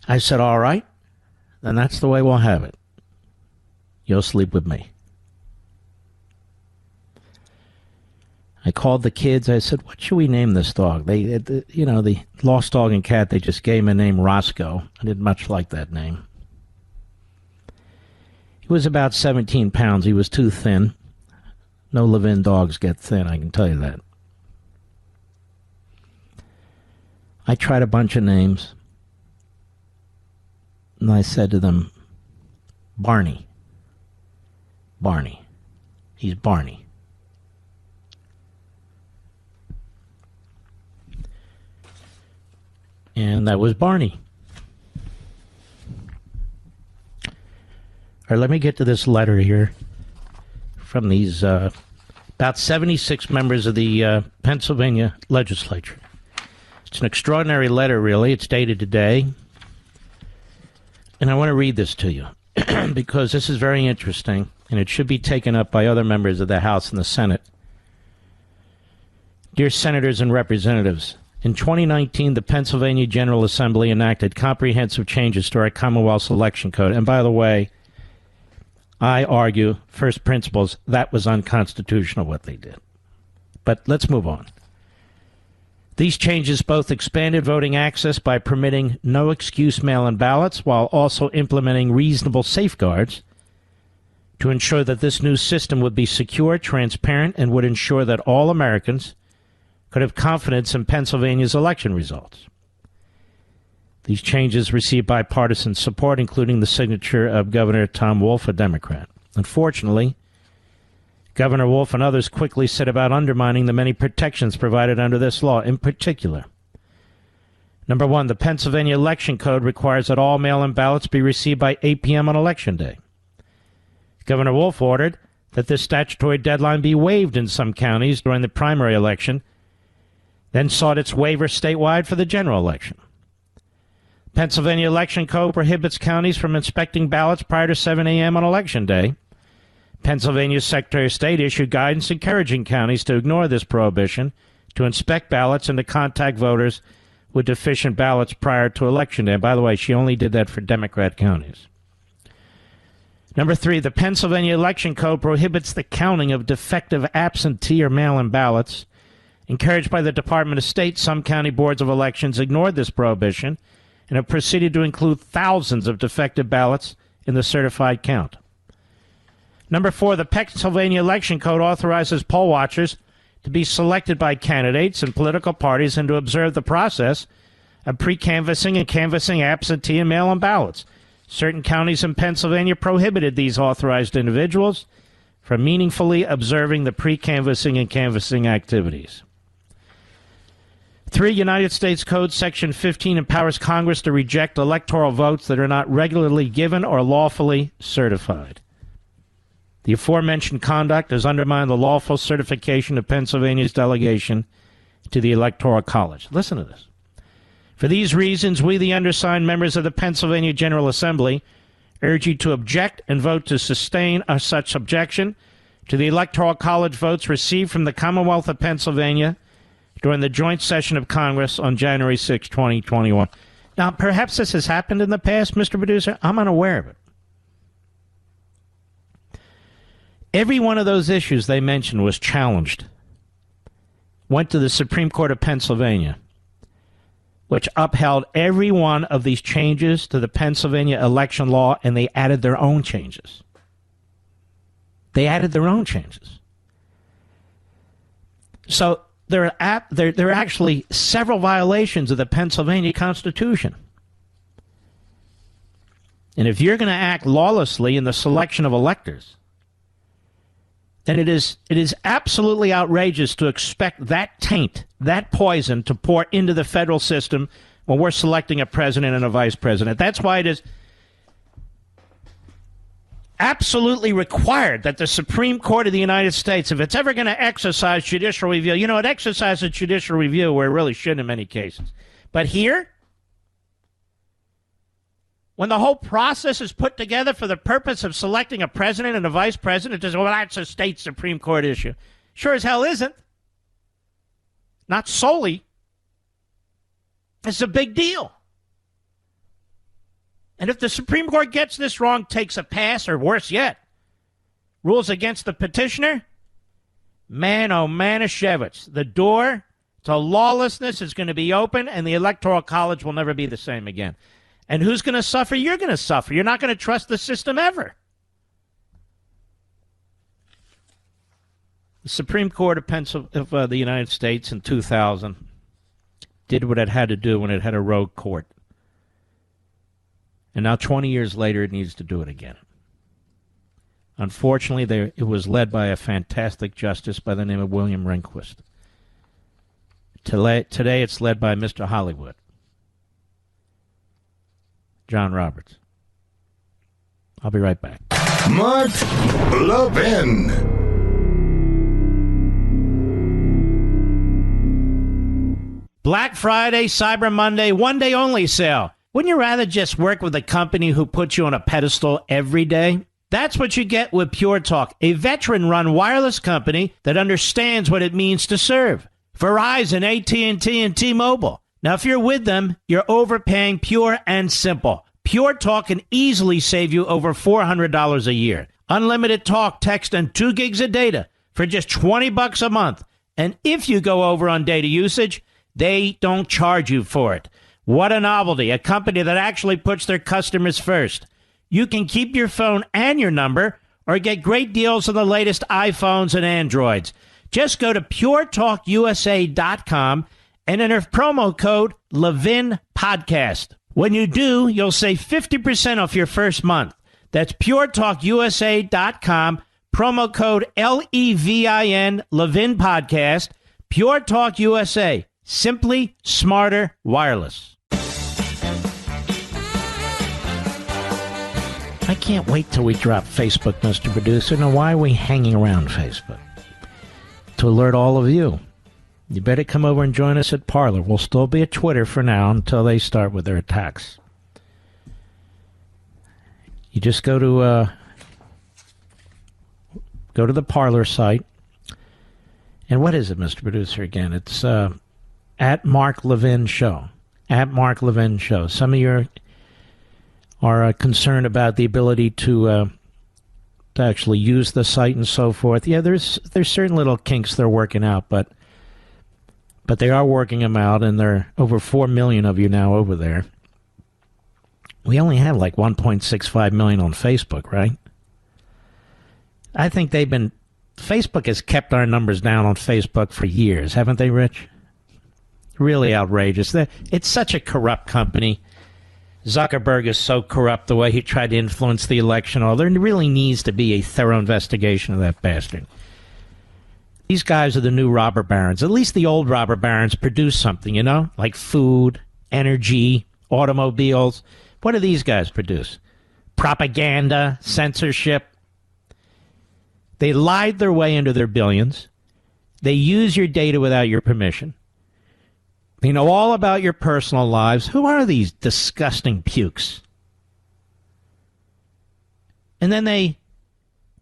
S1: I said, all right, then that's the way we'll have it. You'll sleep with me. I called the kids. I said, what should we name this dog? The lost dog and cat, they just gave him a name, Roscoe. I didn't much like that name. He was about 17 pounds. He was too thin. No Levin dogs get thin, I can tell you that. I tried a bunch of names. And I said to them, Barney. Barney. He's Barney. And that was Barney. All right, let me get to this letter here from these about 76 members of the Pennsylvania legislature. It's an extraordinary letter, really. It's dated today. And I want to read this to you because this is very interesting, and it should be taken up by other members of the House and the Senate. Dear Senators and Representatives, in 2019, the Pennsylvania General Assembly enacted comprehensive changes to our Commonwealth's election code. And by the way, I argue, first principles, that was unconstitutional what they did. But let's move on. These changes both expanded voting access by permitting no-excuse mail-in ballots while also implementing reasonable safeguards to ensure that this new system would be secure, transparent, and would ensure that all Americans could have confidence in Pennsylvania's election results. These changes received bipartisan support, including the signature of Governor Tom Wolf, a Democrat. Unfortunately, Governor Wolf and others quickly set about undermining the many protections provided under this law. In particular, number one, the Pennsylvania Election Code requires that all mail-in ballots be received by 8 p.m. on Election Day. Governor Wolf ordered that this statutory deadline be waived in some counties during the primary election, then sought its waiver statewide for the general election. Pennsylvania Election Code prohibits counties from inspecting ballots prior to 7 a.m. on Election Day. Pennsylvania's Secretary of State issued guidance encouraging counties to ignore this prohibition, to inspect ballots and to contact voters with deficient ballots prior to Election Day. And by the way, she only did that for Democrat counties. Number three, the Pennsylvania Election Code prohibits the counting of defective absentee or mail-in ballots. Encouraged by the Department of State, some county boards of elections ignored this prohibition and have proceeded to include thousands of defective ballots in the certified count. Number four, the Pennsylvania Election Code authorizes poll watchers to be selected by candidates and political parties and to observe the process of pre-canvassing and canvassing absentee and mail-in ballots. Certain counties in Pennsylvania prohibited these authorized individuals from meaningfully observing the pre-canvassing and canvassing activities. 3. United States Code Section 15 empowers Congress to reject electoral votes that are not regularly given or lawfully certified. The aforementioned conduct has undermined the lawful certification of Pennsylvania's delegation to the Electoral College. Listen to this. For these reasons, we, the undersigned members of the Pennsylvania General Assembly, urge you to object and vote to sustain such objection to the Electoral College votes received from the Commonwealth of Pennsylvania during the joint session of Congress on January 6, 2021. Now, perhaps this has happened in the past, Mr. Producer. I'm unaware of it. Every one of those issues they mentioned was challenged. Went to the Supreme Court of Pennsylvania, which upheld every one of these changes to the Pennsylvania election law, and they added their own changes. They added their own changes. So there are actually several violations of the Pennsylvania Constitution. And if you're going to act lawlessly in the selection of electors, then it is absolutely outrageous to expect that taint, that poison, to pour into the federal system when we're selecting a president and a vice president. That's why it is absolutely required that the Supreme Court of the United States, if it's ever going to exercise judicial review, it exercises judicial review where it really shouldn't in many cases. But here, when the whole process is put together for the purpose of selecting a president and a vice president, well, that's a state Supreme Court issue. Sure as hell isn't. Not solely. It's a big deal. And if the Supreme Court gets this wrong, takes a pass, or worse yet, rules against the petitioner, man, oh Manischewitz, the door to lawlessness is going to be open, and the Electoral College will never be the same again. And who's going to suffer? You're going to suffer. You're not going to trust the system ever. The Supreme Court of the United States in 2000 did what it had to do when it had a rogue court. And now 20 years later, it needs to do it again. Unfortunately, it was led by a fantastic justice by the name of William Rehnquist. Today, it's led by Mr. Hollywood, John Roberts. I'll be right back.
S2: Mark Levin.
S1: Black Friday, Cyber Monday, one day only sale. Wouldn't you rather just work with a company who puts you on a pedestal every day? That's what you get with Pure Talk, a veteran-run wireless company that understands what it means to serve. Verizon, AT&T, and T-Mobile. Now, if you're with them, you're overpaying pure and simple. Pure Talk can easily save you over $400 a year. Unlimited talk, text, and 2 gigs of data for just $20 a month. And if you go over on data usage, they don't charge you for it. What a novelty, a company that actually puts their customers first. You can keep your phone and your number or get great deals on the latest iPhones and Androids. Just go to puretalkusa.com and enter promo code Levin Podcast. When you do, you'll save 50% off your first month. That's puretalkusa.com, promo code LEVIN, Levin Podcast. Pure Talk USA, simply smarter wireless. I can't wait till we drop Facebook, Mr. Producer. Now, why are we hanging around Facebook? To alert all of you. You better come over and join us at Parler. We'll still be at Twitter for now until they start with their attacks. You just go to the Parler site. And what is it, Mr. Producer, again? It's at Mark Levin Show. At Mark Levin Show. Some of you are concerned about the ability to actually use the site and so forth. Yeah, there's certain little kinks they're working out, but they are working them out, and there are over 4 million of you now over there. We only have like 1.65 million on Facebook, right? I think Facebook has kept our numbers down on Facebook for years, haven't they, Rich? Really outrageous. It's such a corrupt company. Zuckerberg is so corrupt the way he tried to influence the election. There really needs to be a thorough investigation of that bastard. These guys are the new robber barons. At least the old robber barons produce something, like food, energy, automobiles. What do these guys produce? Propaganda, censorship. They lied their way into their billions. They use your data without your permission. They know all about your personal lives. Who are these disgusting pukes? And then they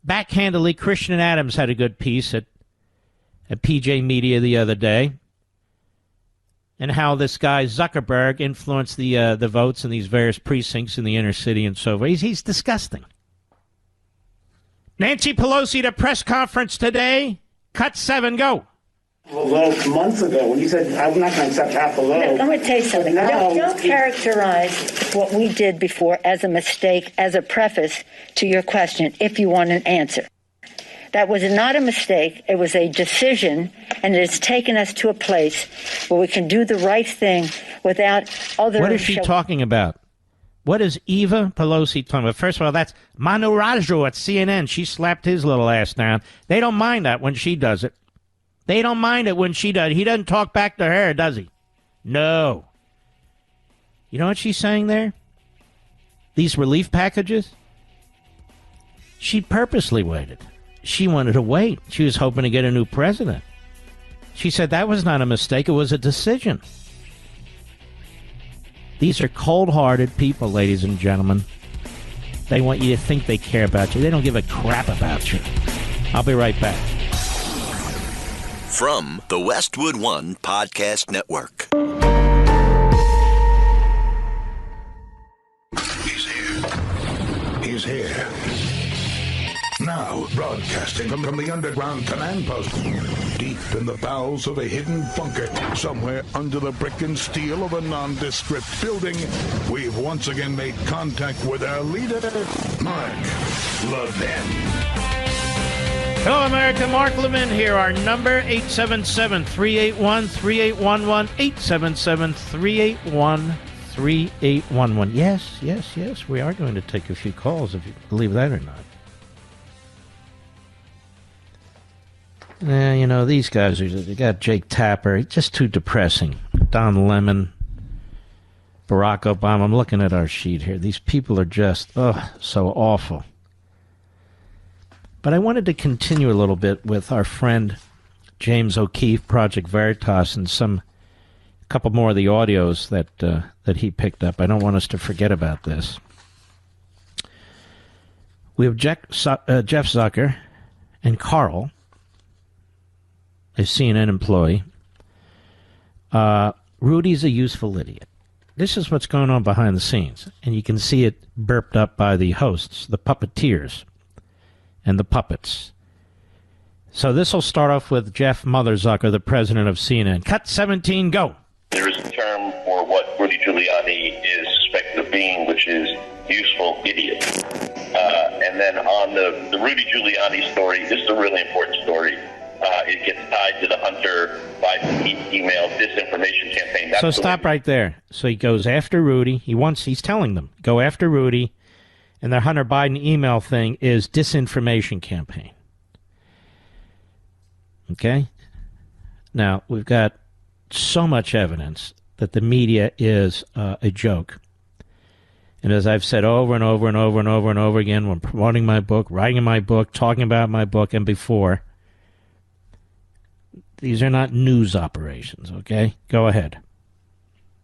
S1: backhandedly, Christian Adams had a good piece at PJ Media the other day, and how this guy Zuckerberg influenced the votes in these various precincts in the inner city and so forth. He's disgusting. Nancy Pelosi at a press conference today. Cut 7, go.
S10: Well, months ago, when you said, I'm not going to accept half a loaf.
S11: I'm going to tell you something. Don't characterize what we did before as a mistake, as a preface to your question, if you want an answer. That was not a mistake. It was a decision, and it has taken us to a place where we can do the right thing without other...
S1: What is she talking about? What is Eva Pelosi talking about? First of all, that's Manu Raju at CNN. She slapped his little ass down. They don't mind that when she does it. They don't mind it when she does. He doesn't talk back to her, does he? No. You know what she's saying there? These relief packages? She purposely waited. She wanted to wait. She was hoping to get a new president. She said that was not a mistake. It was a decision. These are cold-hearted people, ladies and gentlemen. They want you to think they care about you. They don't give a crap about you. I'll be right back.
S7: From the Westwood One Podcast Network.
S2: He's here. He's here. Now, broadcasting from the underground command post, deep in the bowels of a hidden bunker, somewhere under the brick and steel of a nondescript building, we've once again made contact with our leader, Mark Levin.
S1: Hello, America. Mark Levin here. Our number, 877-381-3811, 877-381-3811. Yes, we are going to take a few calls, if you believe that or not. You know, these guys, they got Jake Tapper, just too depressing. Don Lemon, Barack Obama. I'm looking at our sheet here. These people are just, so awful. But I wanted to continue a little bit with our friend James O'Keefe, Project Veritas, and a couple more of the audios that he picked up. I don't want us to forget about this. We have Jeff Zucker and Carl, a CNN employee. Rudy's a useful idiot. This is what's going on behind the scenes, and you can see it burped up by the hosts, the puppeteers, and the puppets. So this will start off with Jeff Mother Zucker, the president of CNN. Cut 17, go.
S12: There is a term for what Rudy Giuliani is suspected of being, which is useful idiot. And then on the Rudy Giuliani story, this is a really important story. It gets tied to the Hunter Biden email disinformation campaign. That's
S1: so stop right there. So he goes after Rudy. He's telling them, go after Rudy. And the Hunter Biden email thing is disinformation campaign. Okay? Now, we've got so much evidence that the media is a joke. And as I've said over and over and over and over and over again when promoting my book, writing my book, talking about my book, and before, these are not news operations, okay? Go ahead.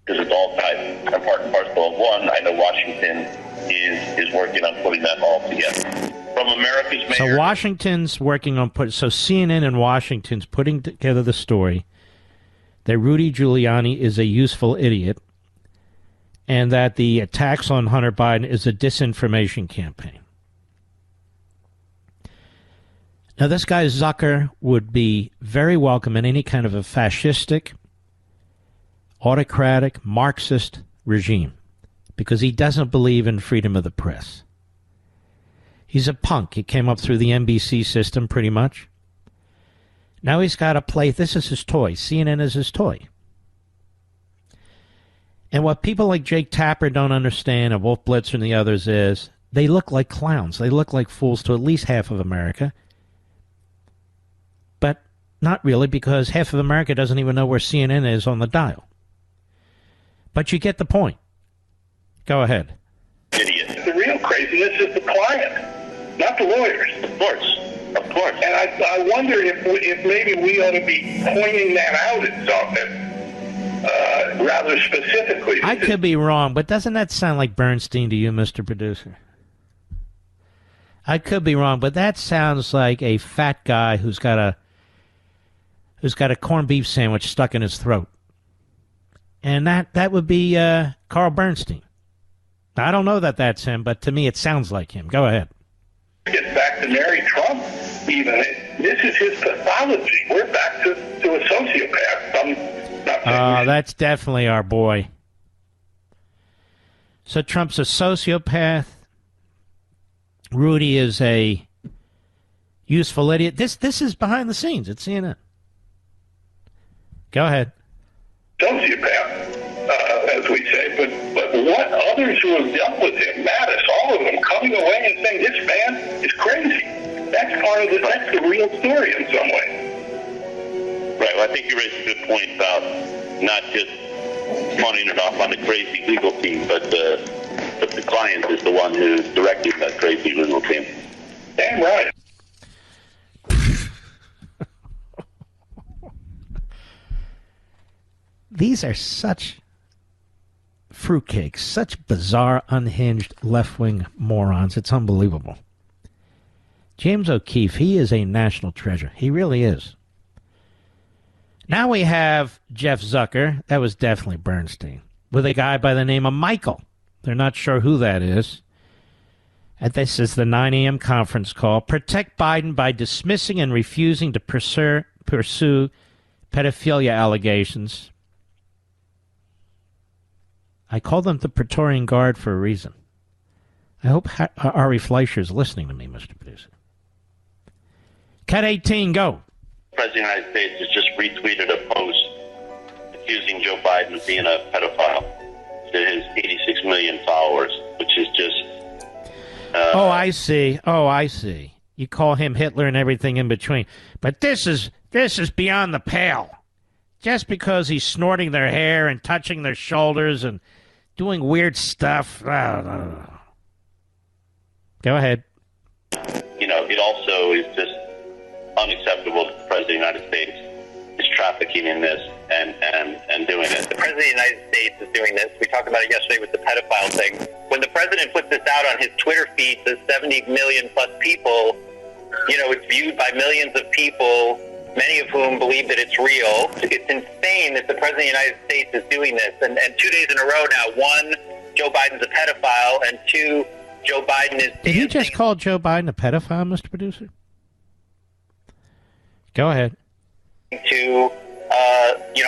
S12: Because it's all tied part and parcel of one. I know Washington is working on putting that all together. From America's mayor...
S1: So Washington's working on so CNN and Washington's putting together the story that Rudy Giuliani is a useful idiot and that the attacks on Hunter Biden is a disinformation campaign. Now, this guy Zucker would be very welcome in any kind of a fascistic, autocratic, Marxist regime because he doesn't believe in freedom of the press. He's a punk. He came up through the NBC system pretty much. Now he's got to play. This is his toy. CNN is his toy. And what people like Jake Tapper don't understand, and Wolf Blitzer and the others, is they look like clowns. They look like fools to at least half of America. But not really, because half of America doesn't even know where CNN is on the dial. But you get the point. Go ahead.
S12: Idiot. The real craziness is the client, not the lawyers. Of course. Of course.
S10: And I wonder if maybe we ought to be pointing that out at something. Rather specifically.
S1: I could be wrong, but doesn't that sound like Bernstein to you, Mr. Producer? I could be wrong, but that sounds like a fat guy who's got a corned beef sandwich stuck in his throat. And that would be Carl Bernstein. I don't know that that's him, but to me it sounds like him. Go ahead.
S10: Get back to Mary Trump, even. This is his pathology. We're back to a sociopath.
S1: That's definitely our boy. So Trump's a sociopath. Rudy is a useful idiot. This is behind the scenes at CNN. Go ahead.
S10: Sociopath, as we say. But what others who have dealt with him, Mattis, all of them, coming away and saying this man is crazy. That's the real story in some way.
S12: Right. Well, I think you raised a good point about not just pawning it off on the crazy legal team, but the client is the one who's directing that crazy legal team.
S10: Damn right.
S1: These are such fruitcakes, such bizarre, unhinged left-wing morons. It's unbelievable. James O'Keefe, he is a national treasure. He really is. Now we have Jeff Zucker. That was definitely Bernstein. With a guy by the name of Michael. They're not sure who that is. And this is the 9 a.m. conference call. Protect Biden by dismissing and refusing to pursue pedophilia allegations. I call them the Praetorian Guard for a reason. I hope Ari Fleischer is listening to me, Mr. Producer. Cat 18, go.
S12: The President of the United States has just retweeted a post accusing Joe Biden of being a pedophile to his 86 million followers, which is just...
S1: I see. You call him Hitler and everything in between. But this is beyond the pale. Just because he's snorting their hair and touching their shoulders and doing weird stuff. Go ahead.
S12: You know, it also is just unacceptable that the President of the United States is trafficking in this and doing it.
S13: The President of the United States is doing this. We talked about it yesterday with the pedophile thing. When the President puts this out on his Twitter feed to 70 million plus people, you know, it's viewed by millions of people, many of whom believe that it's real. It's insane that the President of the United States is doing this. And 2 days in a row now, one, Joe Biden's a pedophile, and two, Joe Biden is...
S1: Did you just call Joe Biden a pedophile, Mr. Producer? Go ahead.
S13: To,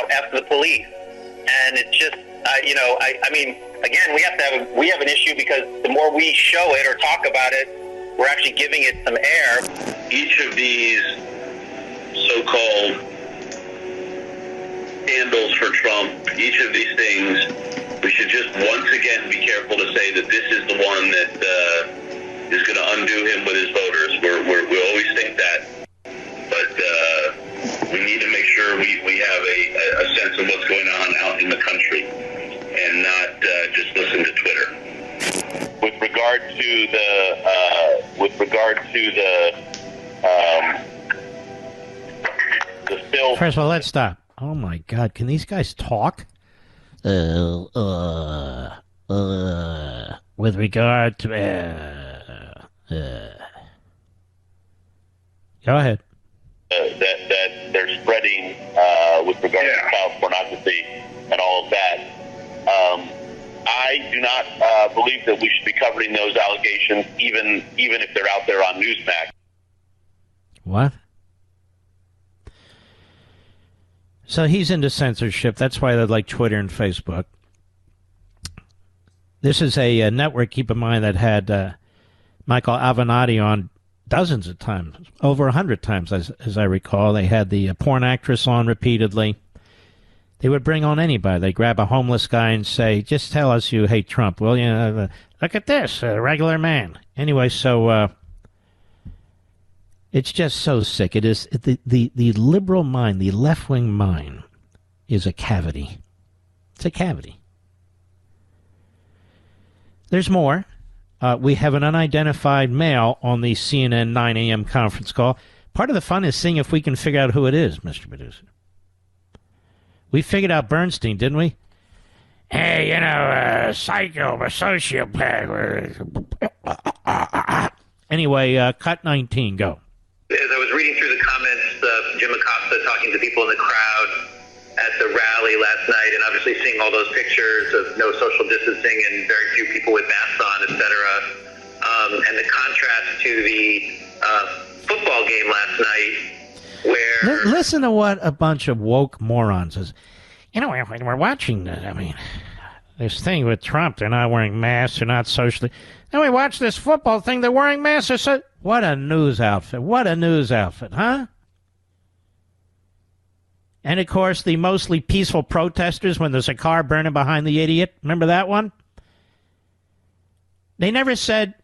S13: F the police. And it's just, I mean, again, we have an issue because the more we show it or talk about it, we're actually giving it some air.
S12: Each of these so-called handles for Trump, each of these things, we should just once again be careful to say that this is the one that is going to undo him with his voters. We always think that, but we need to make sure we have a sense of what's going on out in the country and not just listen to Twitter. With regard to the bill.
S1: First of all, let's stop. Oh my God, can these guys talk? With regard to go ahead.
S12: That they're spreading with regard to child pornography and all of that. I do not believe that we should be covering those allegations, even if they're out there on Newsmax.
S1: What? So he's into censorship. That's why they like Twitter and Facebook. This is a network, keep in mind, that had Michael Avenatti on dozens of times, over 100 times, as I recall. They had the porn actress on repeatedly. They would bring on anybody. They grab a homeless guy and say, just tell us you hate Trump, will you? Look at this, a regular man. Anyway, so it's just so sick. It is the liberal mind, the left-wing mind, is a cavity. It's a cavity. There's more. We have an unidentified male on the CNN 9 a.m. conference call. Part of the fun is seeing if we can figure out who it is, Mr. Producer. We figured out Bernstein, didn't we? Hey, psycho, a sociopath. Anyway, cut 19, go.
S13: As I was reading through the comments, Jim Acosta talking to people in the crowd at the rally last night, and obviously seeing all those pictures of no social distancing and very few people with masks on, etc., and the contrast to the football game last night, where...
S1: Listen to what a bunch of woke morons is. When we're watching this thing with Trump, they're not wearing masks, they're not socially... Then we watch this football thing, they're wearing masks. What a news outfit. What a news outfit, huh? And, of course, the mostly peaceful protesters when there's a car burning behind the idiot. Remember that one? They never said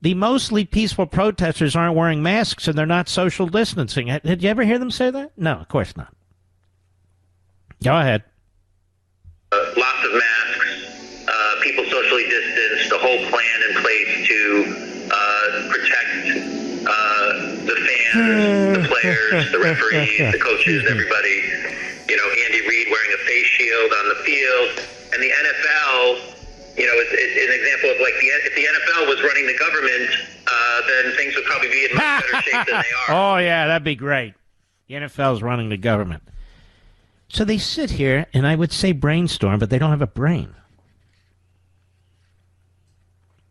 S1: the mostly peaceful protesters aren't wearing masks and they're not social distancing. Did you ever hear them say that? No, of course not. Go ahead.
S13: Lots of masks, people socially distanced, a whole plan in place to protect the fans, the players, the referees, the coaches, everybody. Andy Reid wearing a face shield on the field. And the NFL, it's an example of if the NFL was running the government, then things would probably be in much better shape than they are.
S1: Oh, yeah, that'd be great. The NFL's running the government. So they sit here, and I would say brainstorm, but they don't have a brain.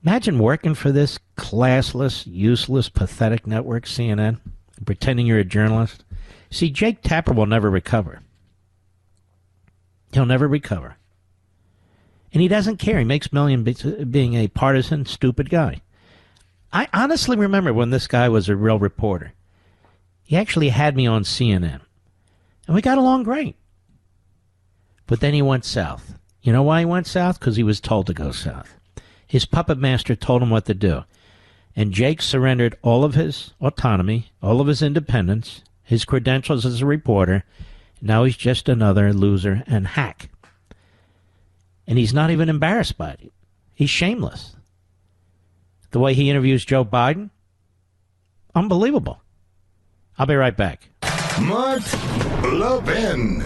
S1: Imagine working for this classless, useless, pathetic network, CNN, pretending you're a journalist. See, Jake Tapper will never recover. He'll never recover. And he doesn't care. He makes millions being a partisan, stupid guy. I honestly remember when this guy was a real reporter. He actually had me on CNN. And we got along great. But then he went south. You know why he went south? Because he was told to go south. His puppet master told him what to do. And Jake surrendered all of his autonomy, all of his independence, his credentials as a reporter. Now he's just another loser and hack. And he's not even embarrassed by it. He's shameless. The way he interviews Joe Biden, unbelievable. I'll be right back.
S2: Mark Levin.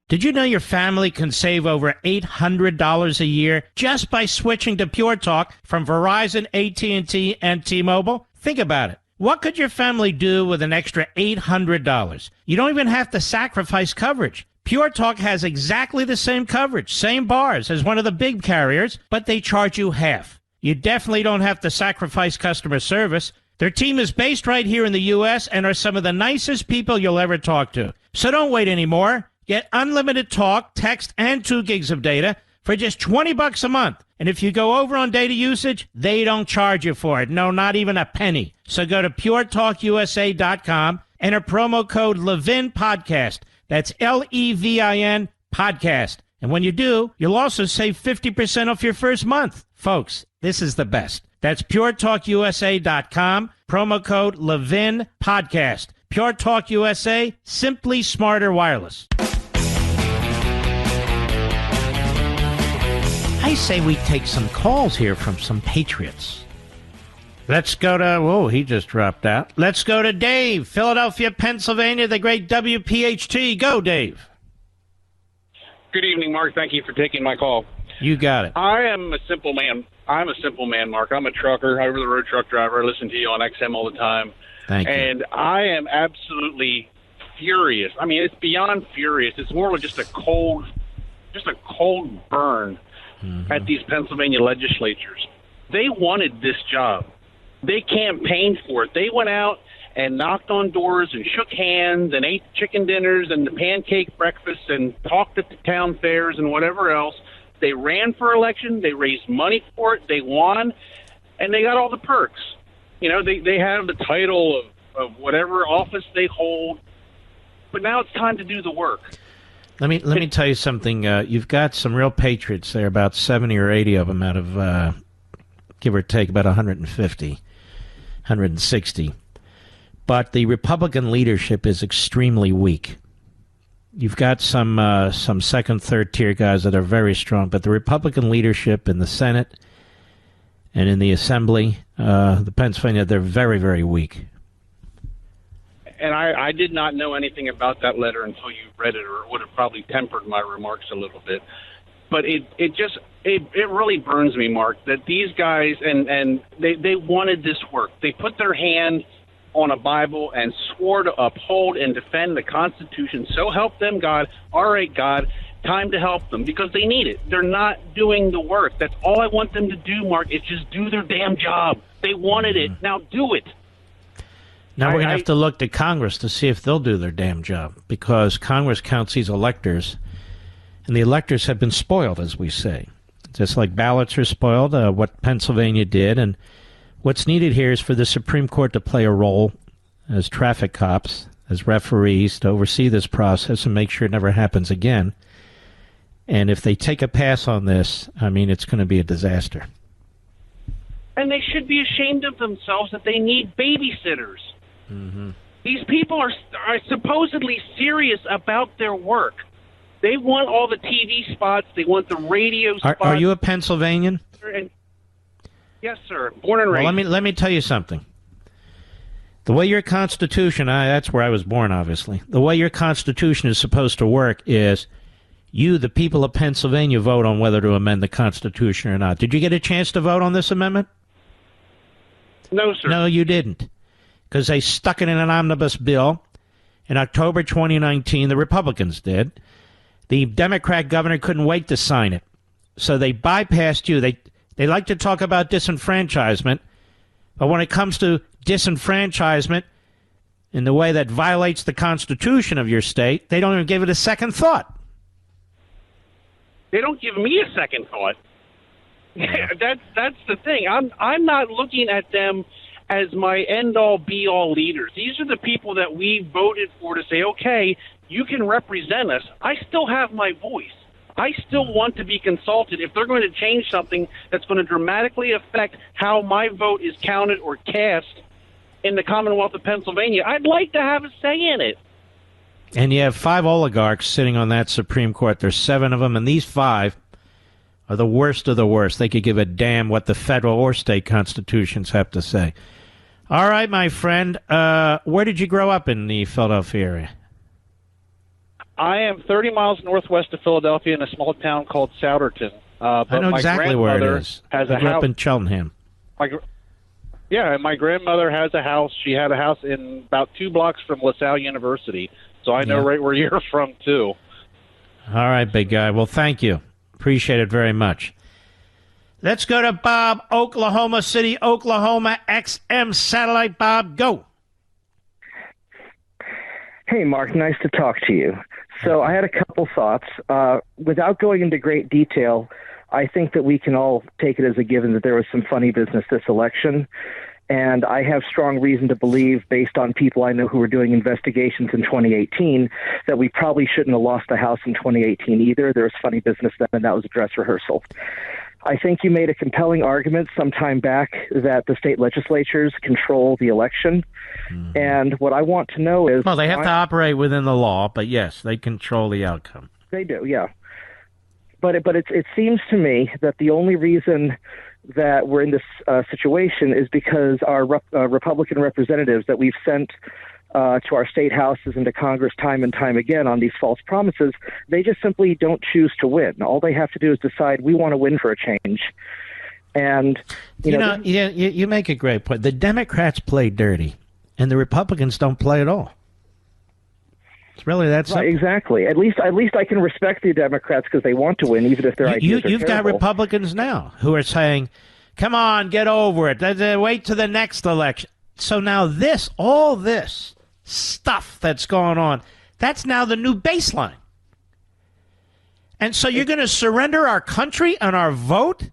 S1: Did you know your family can save over $800 a year just by switching to Pure Talk from Verizon, AT&T, and T-Mobile? Think about it. What could your family do with an extra $800? You don't even have to sacrifice coverage. Pure Talk has exactly the same coverage, same bars as one of the big carriers, but they charge you half. You definitely don't have to sacrifice customer service. Their team is based right here in the U.S. and are some of the nicest people you'll ever talk to. So don't wait anymore. Get unlimited talk, text, and 2 gigs of data for just $20 a month. And if you go over on data usage, they don't charge you for it. No, not even a penny. So go to puretalkusa.com, enter promo code Levin Podcast. That's Levin Podcast. And when you do, you'll also save 50% off your first month. Folks, this is the best. That's puretalkusa.com, promo code Levin Podcast. Pure Talk USA, simply smarter wireless. I say we take some calls here from some patriots. Let's go to, he just dropped out. Let's go to Dave, Philadelphia, Pennsylvania, the great WPHT. Go, Dave.
S14: Good evening, Mark. Thank you for taking my call.
S1: You got it.
S14: I am a simple man. I'm a simple man, Mark. I'm a trucker, over-the-road truck driver. I listen to you on XM all the time.
S1: Thank you.
S14: And I am absolutely furious. I mean, it's beyond furious. It's more like just a cold burn at these Pennsylvania legislatures. They wanted this job. They campaigned for it. They went out and knocked on doors and shook hands and ate chicken dinners and the pancake breakfasts and talked at the town fairs and whatever else. They ran for election. They raised money for it. They won, and they got all the perks. You know, they have the title of whatever office they hold, but now it's time to do the work.
S1: Let me tell you something. You've got some real patriots there, about 70 or 80 of them out of, give or take, about 150, 160. But the Republican leadership is extremely weak. You've got some second, third tier guys that are very strong, but the Republican leadership in the Senate and in the Assembly, the Pennsylvania, they're very, very weak.
S14: And I did not know anything about that letter until you read it, or it would have probably tempered my remarks a little bit. But it really burns me, Mark, that these guys, and they wanted this work. They put their hand on a Bible and swore to uphold and defend the Constitution. So help them God. All right, God, time to help them, because they need it. They're not doing the work. That's all I want them to do, Mark, is just do their damn job. They wanted it. Now do it.
S1: Now we're going to have to look to Congress to see if they'll do their damn job, because Congress counts these electors, and the electors have been spoiled, as we say. Just like ballots are spoiled, what Pennsylvania did. And what's needed here is for the Supreme Court to play a role as traffic cops, as referees, to oversee this process and make sure it never happens again. And if they take a pass on this, I mean, it's going to be a disaster.
S14: And they should be ashamed of themselves that they need babysitters.
S1: Mm-hmm.
S14: These people are supposedly serious about their work. They want all the TV spots. They want the radio spots.
S1: Are you a Pennsylvanian?
S14: Yes, sir. Born and raised.
S1: Well, let me tell you something. The way your Constitution, that's where I was born, obviously. The way your Constitution is supposed to work is you, the people of Pennsylvania, vote on whether to amend the Constitution or not. Did you get a chance to vote on this amendment?
S14: No, sir.
S1: No, you didn't. Because they stuck it in an omnibus bill in October 2019. The Republicans did. The Democrat governor couldn't wait to sign it. So they bypassed you. They like to talk about disenfranchisement, but when it comes to disenfranchisement in the way that violates the Constitution of your state, they don't even give it a second thought.
S14: They don't give me a second thought. That's the thing. I'm not looking at them as my end-all, be-all leaders. These are the people that we voted for to say, okay, you can represent us. I still have my voice. I still want to be consulted. If they're going to change something that's going to dramatically affect how my vote is counted or cast in the Commonwealth of Pennsylvania, I'd like to have a say in it.
S1: And you have 5 oligarchs sitting on that Supreme Court. There's 7 of them, and these 5 are the worst of the worst. They could give a damn what the federal or state constitutions have to say. All right, my friend, where did you grow up in the Philadelphia area?
S14: I am 30 miles northwest of Philadelphia in a small town called Souderton.
S1: I know exactly where it is. I grew up in Cheltenham.
S14: And my grandmother has a house. She had a house in about 2 blocks from LaSalle University, so I know right where you're from, too.
S1: All right, big guy. Well, thank you. Appreciate it very much. Let's go to Bob, Oklahoma City, Oklahoma, XM Satellite. Bob, go.
S15: Hey, Mark, nice to talk to you. So I had a couple thoughts. Without going into great detail, I think that we can all take it as a given that there was some funny business this election. And I have strong reason to believe, based on people I know who were doing investigations in 2018, that we probably shouldn't have lost the House in 2018 either. There was funny business then, and that was a dress rehearsal. I think you made a compelling argument some time back that the state legislatures control the election. And what I want to know is...
S1: Well, they have to operate within the law, but yes, they control the outcome.
S15: They do, yeah. But it seems to me that the only reason that we're in this situation is because our Republican representatives that we've sent to our state houses and to Congress time and time again on these false promises, they just simply don't choose to win. All they have to do is decide, we want to win for a change. And
S1: you make a great point. The Democrats play dirty, and the Republicans don't play at all. It's really that simple.
S15: Right, exactly. At least I can respect the Democrats because they want to win, even if their ideas are
S1: You've
S15: terrible.
S1: got Republicans now who are saying, come on, get over it. Wait to the next election. So now all this stuff that's going on, that's now the new baseline. And so you're going to surrender our country and our vote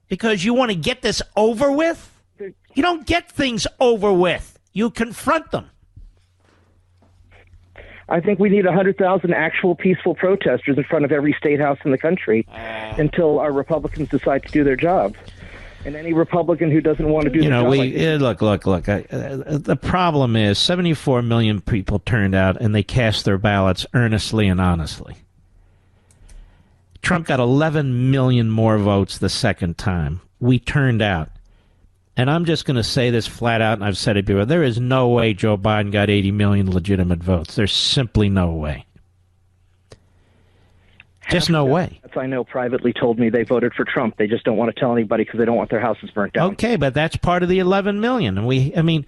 S1: because you want to get this over with? You don't get things over with. You confront them.
S15: I think we need 100,000 actual peaceful protesters in front of every state house in the country until our Republicans decide to do their job. And any Republican who doesn't want to do
S1: the problem is 74 million people turned out and they cast their ballots earnestly and honestly. Trump got 11 million more votes the second time. We turned out. And I'm just going to say this flat out, and I've said it before. There is no way Joe Biden got 80 million legitimate votes. There's simply no way. Just no way.
S15: I know privately told me they voted for Trump. They just don't want to tell anybody because they don't want their houses burnt down.
S1: Okay, but that's part of the 11 million. And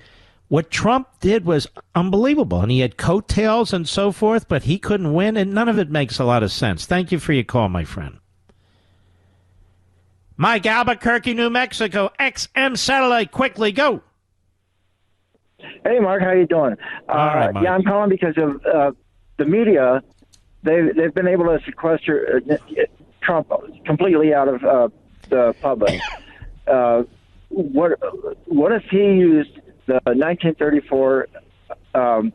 S1: what Trump did was unbelievable. And he had coattails and so forth, but he couldn't win, and none of it makes a lot of sense. Thank you for your call, my friend. Mike, Albuquerque, New Mexico, XM Satellite, quickly, go.
S16: Hey, Mark, how you doing?
S1: All right, Mike.
S16: Yeah, I'm calling because of the media. They've been able to sequester Trump completely out of the public. What if he used the 1934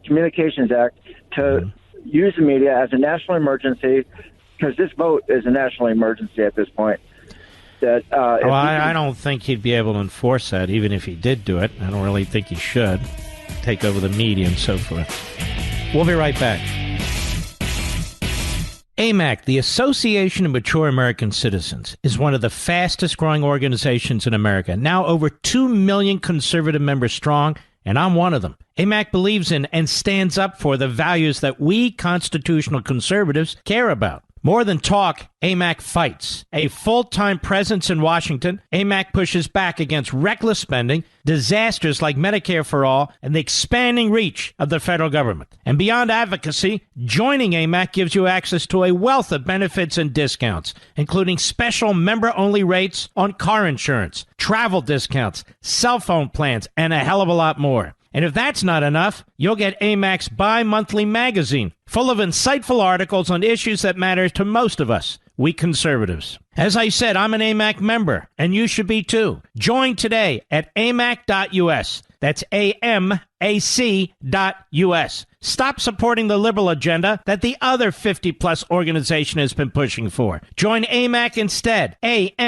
S16: Communications Act to use the media as a national emergency? Because this vote is a national emergency at this point.
S1: I don't think he'd be able to enforce that, even if he did do it. I don't really think he should take over the media and so forth. We'll be right back. AMAC, the Association of Mature American Citizens, is one of the fastest growing organizations in America. Now over 2 million conservative members strong, and I'm one of them. AMAC believes in and stands up for the values that we constitutional conservatives care about. More than talk, AMAC fights. A full-time presence in Washington, AMAC pushes back against reckless spending, disasters like Medicare for All, and the expanding reach of the federal government. And beyond advocacy, joining AMAC gives you access to a wealth of benefits and discounts, including special member-only rates on car insurance, travel discounts, cell phone plans, and a hell of a lot more. And if that's not enough, you'll get AMAC's bi-monthly magazine, full of insightful articles on issues that matter to most of us, we conservatives. As I said, I'm an AMAC member, and you should be too. Join today at amac.us. That's AMAC.us. Stop supporting the liberal agenda that the other 50-plus organization has been pushing for. Join AMAC instead. AMAC.us.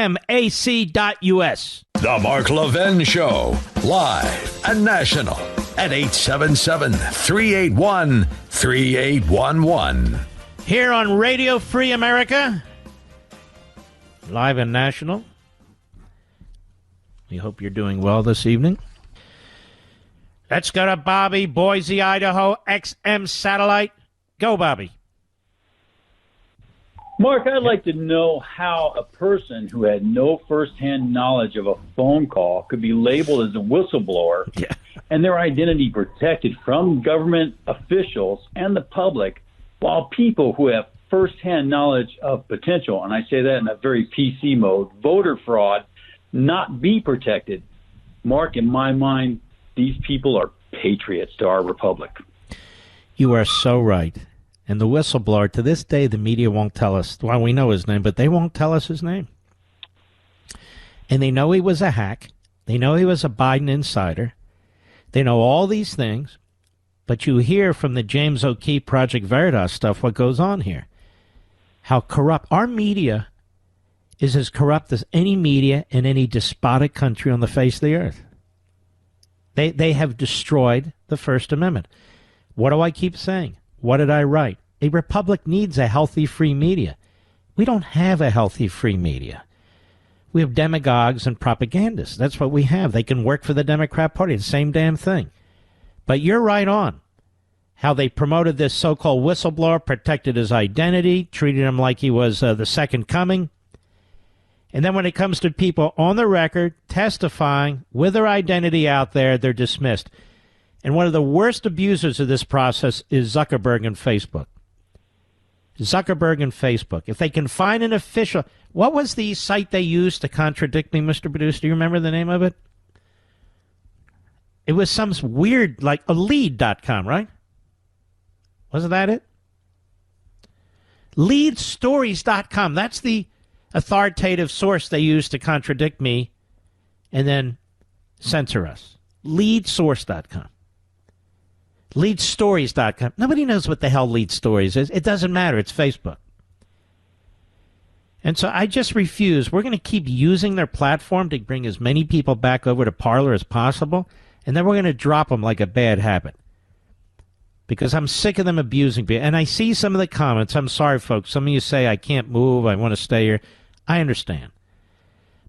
S3: The Mark Levin Show, live and national at 877-381-3811.
S1: Here on Radio Free America, live and national. We hope you're doing well this evening. Let's go to Bobby, Boise, Idaho, XM Satellite. Go, Bobby.
S17: Mark, I'd like to know how a person who had no firsthand knowledge of a phone call could be labeled as a whistleblower and their identity protected from government officials and the public, while people who have firsthand knowledge of potential, and I say that in a very PC mode, voter fraud, not be protected. Mark, in my mind, these people are patriots to our republic.
S1: You are so right. And the whistleblower, to this day, the media won't tell us. Well, we know his name, but they won't tell us his name. And they know he was a hack. They know he was a Biden insider. They know all these things. But you hear from the James O'Keefe Project Veritas stuff what goes on here. How corrupt. Our media is as corrupt as any media in any despotic country on the face of the earth. They have destroyed the First Amendment. What do I keep saying? What did I write? A republic needs a healthy free media. We don't have a healthy free media. We have demagogues and propagandists. That's what we have. They can work for the Democrat Party, the same damn thing. But you're right on. How they promoted this so-called whistleblower, protected his identity, treated him like he was the second coming. And then when it comes to people on the record testifying with their identity out there, they're dismissed. And one of the worst abusers of this process is Zuckerberg and Facebook. Zuckerberg and Facebook. If they can find an official... What was the site they used to contradict me, Mr. Producer? Do you remember the name of it? It was some weird, like, lead.com, right? Wasn't that it? Leadstories.com. That's the authoritative source they used to contradict me and then censor us. Leadsource.com. Leadstories.com. Nobody knows what the hell Lead Stories is. It doesn't matter. It's Facebook. And so I just refuse. We're going to keep using their platform to bring as many people back over to Parler as possible, and then we're going to drop them like a bad habit. Because I'm sick of them abusing people. And I see some of the comments. I'm sorry, folks. Some of you say, I can't move. I want to stay here. I understand.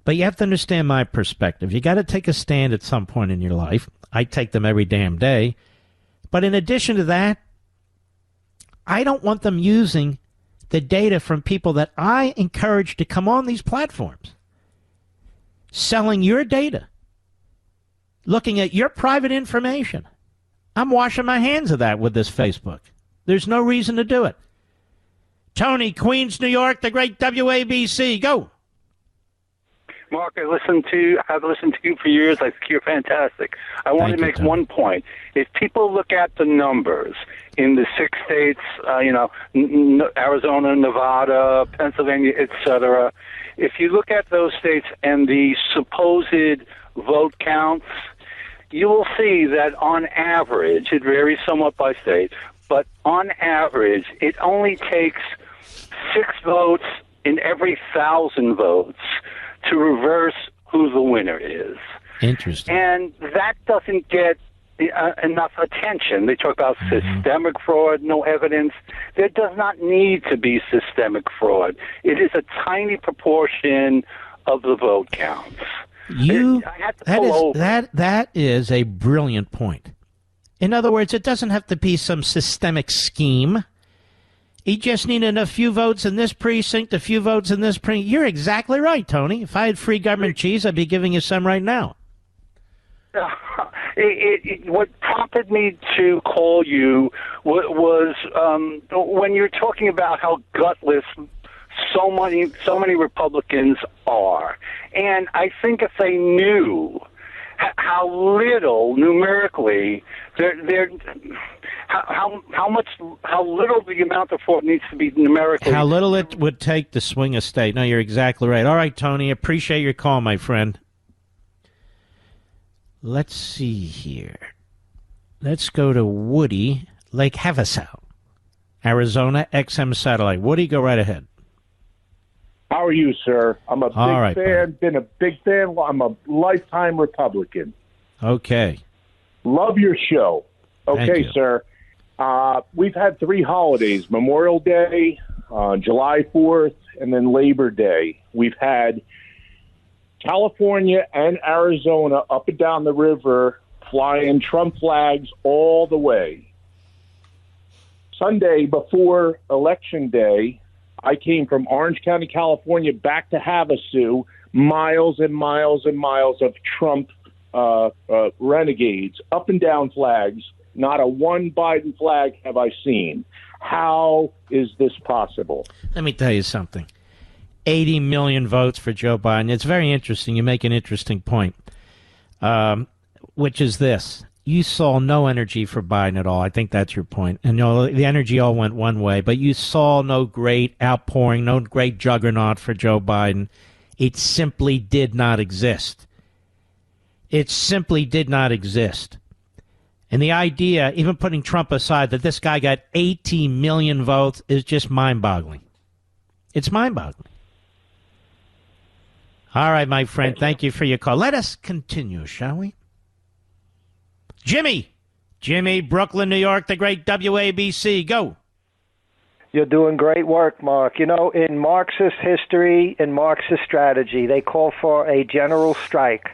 S1: But you have to understand my perspective. You got to take a stand at some point in your life. I take them every damn day. But in addition to that, I don't want them using the data from people that I encourage to come on these platforms, selling your data, looking at your private information. I'm washing my hands of that with this Facebook. There's no reason to do it. Tony, Queens, New York, the great WABC. Go.
S18: Mark, I've listened to you for years. I think you're fantastic. I want to make one point. If people look at the numbers in the 6 states, Arizona, Nevada, Pennsylvania, etc., if you look at those states and the supposed vote counts, you will see that on average, it varies somewhat by state, but on average, it only takes 6 votes in every 1,000 votes to reverse who the winner is.
S1: Interesting.
S18: And that doesn't get enough attention. They talk about systemic fraud, no evidence. There does not need to be systemic fraud. It is a tiny proportion of the vote counts.
S1: That is a brilliant point. In other words, it doesn't have to be some systemic scheme. You just need a few votes in this precinct, a few votes in this precinct. You're exactly right, Tony. If I had free government cheese, I'd be giving you some right now.
S18: What prompted me to call you was when you're talking about how gutless so many Republicans are, and I think if they knew how little numerically how little the amount of fraud needs to be numerically.
S1: How little it would take to swing a state. No, you're exactly right. All right, Tony, appreciate your call, my friend. Let's see here. Let's go to Woody, Lake Havasu, Arizona, XM Satellite. Woody, go right ahead.
S19: How are you, sir? I'm a big fan, buddy. Been a big fan. I'm a lifetime Republican.
S1: Okay.
S19: Love your show. Okay, sir. We've had 3 holidays, Memorial Day, July 4th, and then Labor Day. We've had California and Arizona up and down the river flying Trump flags all the way. Sunday before Election Day, I came from Orange County, California, back to Havasu, miles and miles and miles of Trump renegades, up and down flags. Not a one Biden flag have I seen. How is this possible?
S1: Let me tell you something. 80 million votes for Joe Biden. It's very interesting. You make an interesting point, which is this. You saw no energy for Biden at all. I think that's your point. And the energy all went one way, but you saw no great outpouring, no great juggernaut for Joe Biden. It simply did not exist. It simply did not exist. And the idea, even putting Trump aside, that this guy got 80 million votes is just mind-boggling. It's mind-boggling. All right, my friend, thank you for your call. Let us continue, shall we? Jimmy, Brooklyn, New York, the great WABC. Go.
S20: You're doing great work, Mark. You know, in Marxist history and Marxist strategy, they call for a general strike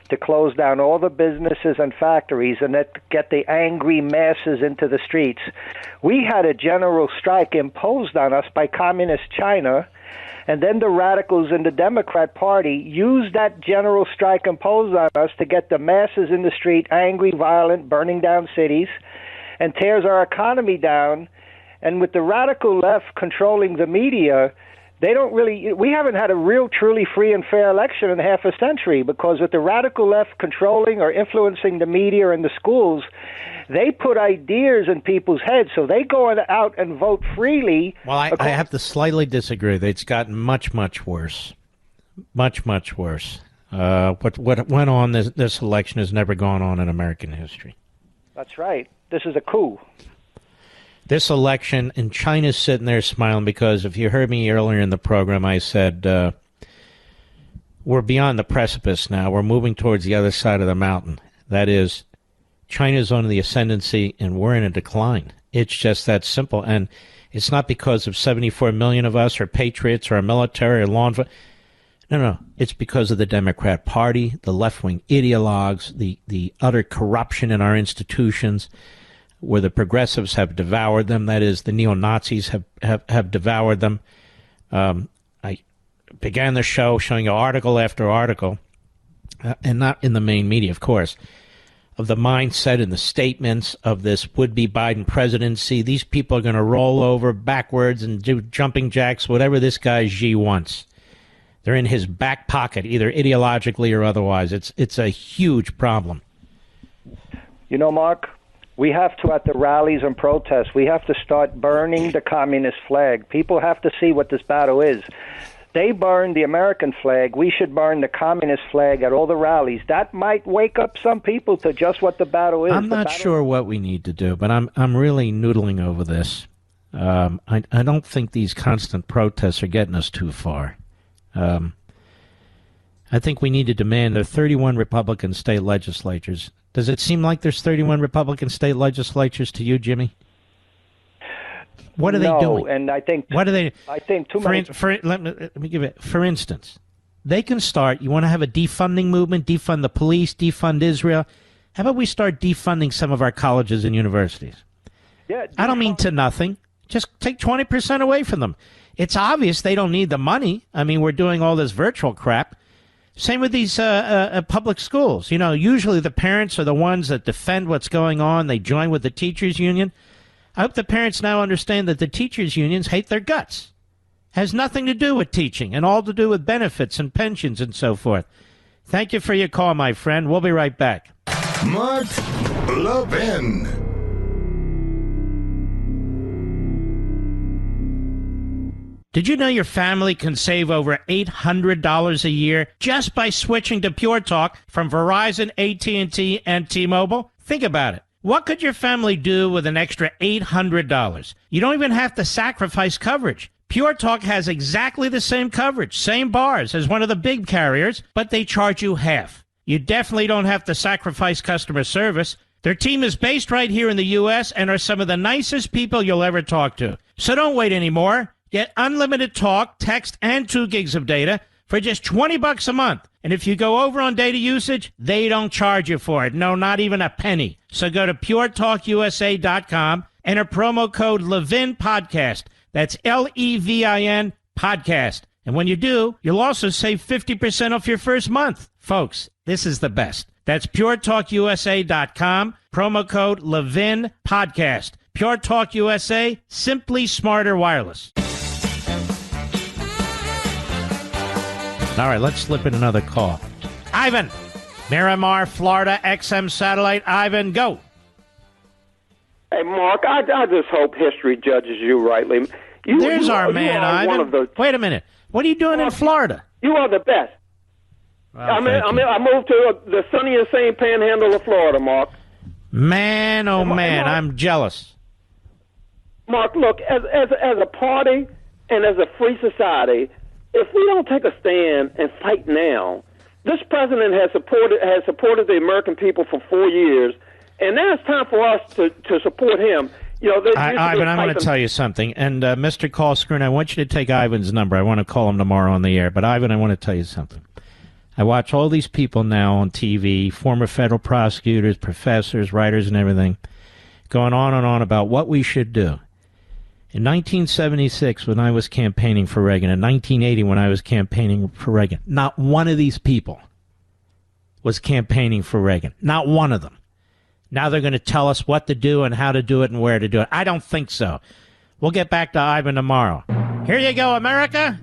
S20: to close down all the businesses and factories and get the angry masses into the streets. We had a general strike imposed on us by Communist China, and then the radicals in the Democrat Party used that general strike imposed on us to get the masses in the street, angry, violent, burning down cities, and tears our economy down. And with the radical left controlling the media, we haven't had a real, truly free and fair election in half a century, because with the radical left controlling or influencing the media and the schools, they put ideas in people's heads, so they go out and vote freely.
S1: Well, I have to slightly disagree. It's gotten much, much worse. Much, much worse. What went on this election has never gone on in American history.
S20: That's right. This is a coup.
S1: This election, and China's sitting there smiling because if you heard me earlier in the program, I said we're beyond the precipice now. We're moving towards the other side of the mountain. That is, China's on the ascendancy and we're in a decline. It's just that simple. And it's not because of 74 million of us or patriots or our military or law enforcement. No. It's because of the Democrat Party, the left-wing ideologues, the utter corruption in our institutions, where the progressives have devoured them. That is, the neo-Nazis have devoured them. I began the show showing you article after article, and not in the main media, of course, of the mindset and the statements of this would-be Biden presidency. These people are going to roll over backwards and do jumping jacks, whatever this guy Xi wants. They're in his back pocket, either ideologically or otherwise. It's a huge problem.
S20: You know, Mark, we have to, at the rallies and protests, we have to start burning the communist flag. People have to see what this battle is. They burn the American flag. We should burn the communist flag at all the rallies. That might wake up some people to just what the battle is.
S1: I'm not sure what we need to do, but I'm really noodling over this. I don't think these constant protests are getting us too far. I think we need to demand there are 31 Republican state legislatures. Does it seem like there's 31 Republican state legislatures to you, Jimmy? What are they doing?
S20: No, and I think...
S1: What are they...
S20: I think too many...
S1: Let me give it... For instance, they can start... You want to have a defunding movement? Defund the police? Defund Israel? How about we start defunding some of our colleges and universities?
S20: Yeah,
S1: I don't mean to nothing. Just take 20% away from them. It's obvious they don't need the money. I mean, we're doing all this virtual crap. Same with these public schools. You know, usually the parents are the ones that defend what's going on. They join with the teachers' union. I hope the parents now understand that the teachers' unions hate their guts. Has nothing to do with teaching and all to do with benefits and pensions and so forth. Thank you for your call, my friend. We'll be right back.
S2: Mark Levin.
S1: Did you know your family can save over $800 a year just by switching to Pure Talk from Verizon, AT&T, and T-Mobile? Think about it. What could your family do with an extra $800? You don't even have to sacrifice coverage. Pure Talk has exactly the same coverage, same bars as one of the big carriers, but they charge you half. You definitely don't have to sacrifice customer service. Their team is based right here in the U.S. and are some of the nicest people you'll ever talk to. So don't wait anymore. Get unlimited talk, text, and 2 gigs of data for just $20 a month. And if you go over on data usage, they don't charge you for it. No, not even a penny. So go to puretalkusa.com, enter promo code Levin Podcast. That's Levin Podcast. And when you do, you'll also save 50% off your first month. Folks, this is the best. That's puretalkusa.com, promo code Levin Podcast. Pure Talk USA, simply smarter wireless. All right, let's slip in another call. Ivan, Miramar, Florida, XM Satellite. Ivan, go.
S21: Hey, Mark, I just hope history judges you rightly.
S1: There's our man, Ivan. Wait a minute. What are you doing in Florida?
S21: You are the best.
S1: Well,
S21: I moved to the sunny and sane panhandle of Florida, Mark.
S1: Man, oh man,
S21: Mark,
S1: I'm jealous.
S21: Mark, look, as a party and as a free society, if we don't take a stand and fight now, this president has supported the American people for 4 years, and now it's time for us to support him. You know,
S1: Ivan, I want to tell you something. And Mr. Call Screen, I want you to take Ivan's number. I want to call him tomorrow on the air. But Ivan, I want to tell you something. I watch all these people now on TV, former federal prosecutors, professors, writers, and everything, going on and on about what we should do. In 1976, when I was campaigning for Reagan, in 1980, when I was campaigning for Reagan, not one of these people was campaigning for Reagan. Not one of them. Now they're going to tell us what to do and how to do it and where to do it. I don't think so. We'll get back to Ivan tomorrow. Here you go, America.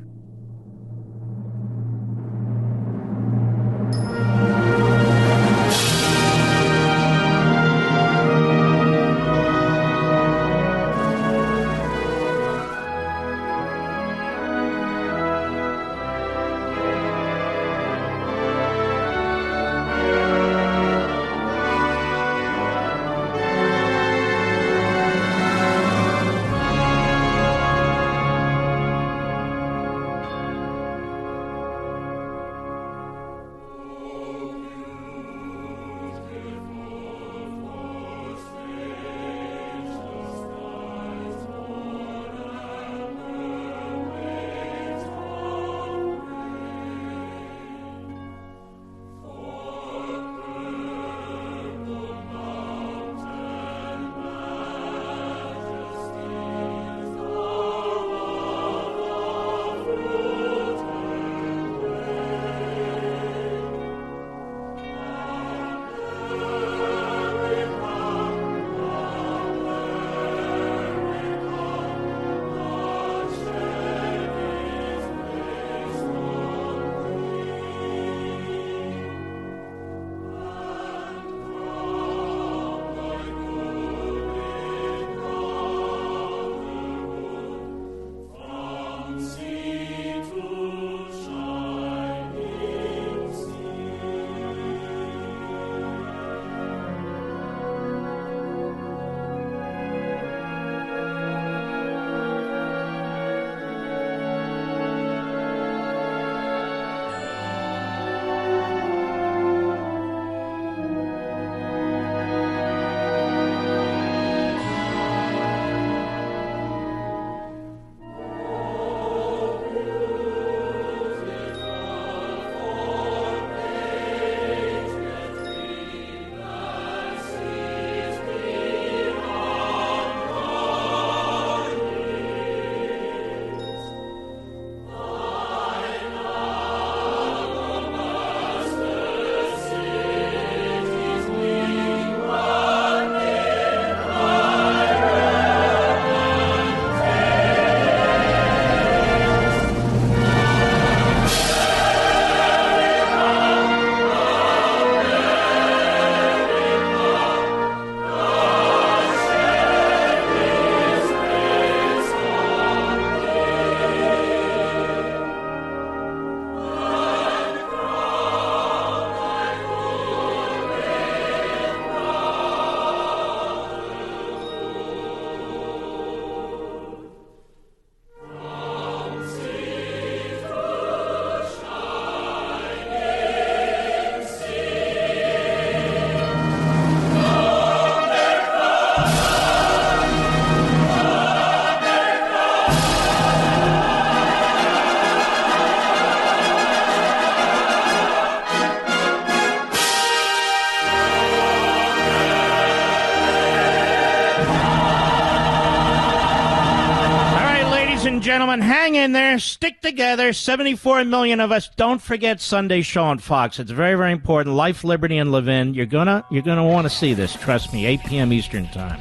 S1: gentlemen, hang in there. Stick together. 74 million of us. Don't forget Sunday show on Fox. It's very, very important. Life, Liberty, and Levin. You're gonna want to see this. Trust me. 8 p.m. Eastern Time.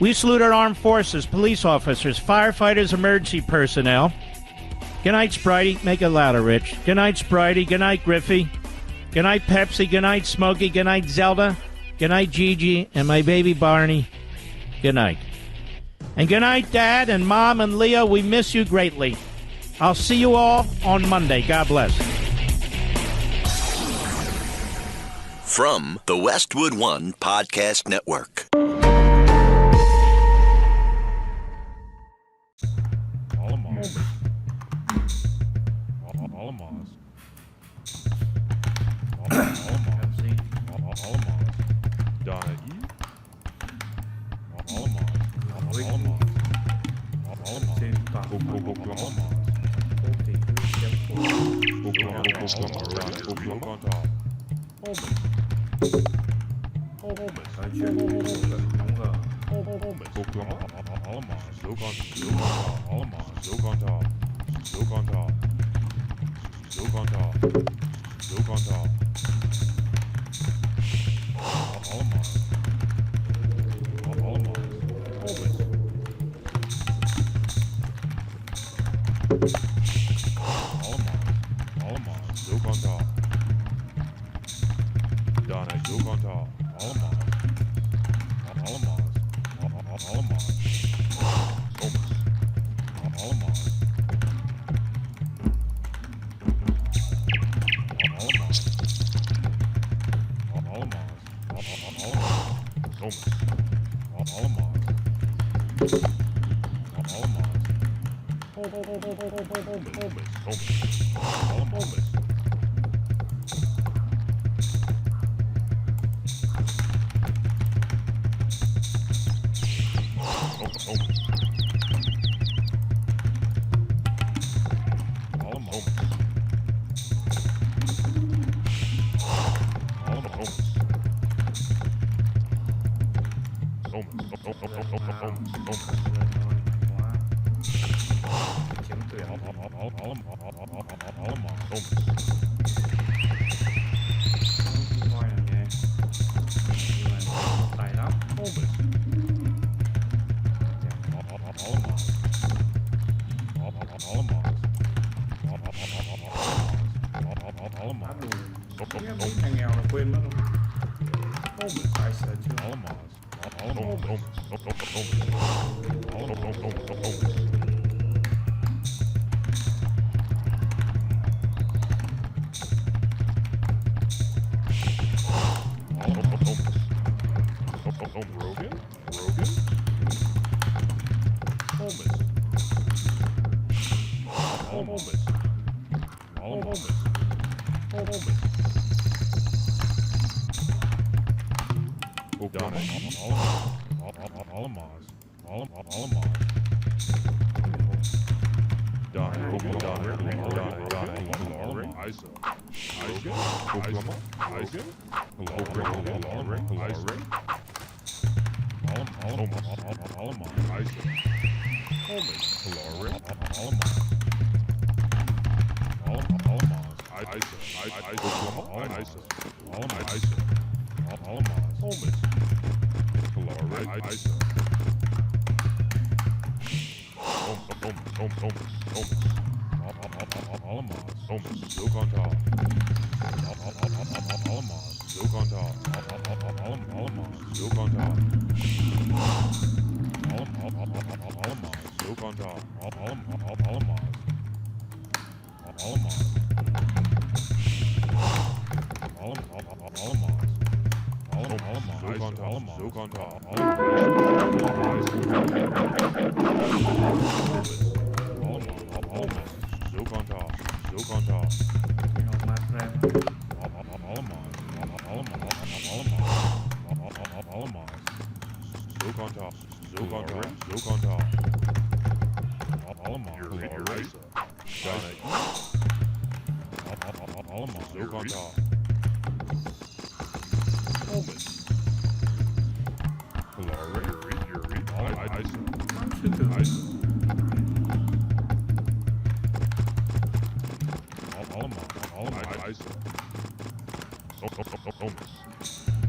S1: We salute our armed forces, police officers, firefighters, emergency personnel. Good night, Spritey. Make it louder, Rich. Good night, Spritey. Good night, Griffey. Good night, Pepsi. Good night, Smokey. Good night, Zelda. Good night, Gigi. And my baby Barney. Good night. And good night, Dad and Mom and Leo. We miss you greatly. I'll see you all on Monday. God bless.
S7: From the Westwood One Podcast Network.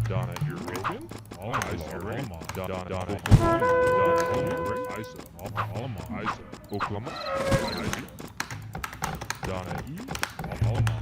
S4: Donna, you're Rogan. All eyes, you're right. Donna, Isa, Oklahoma, Donna E. Donna,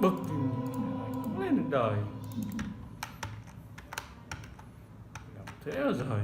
S22: bực lên đời. Thế rồi.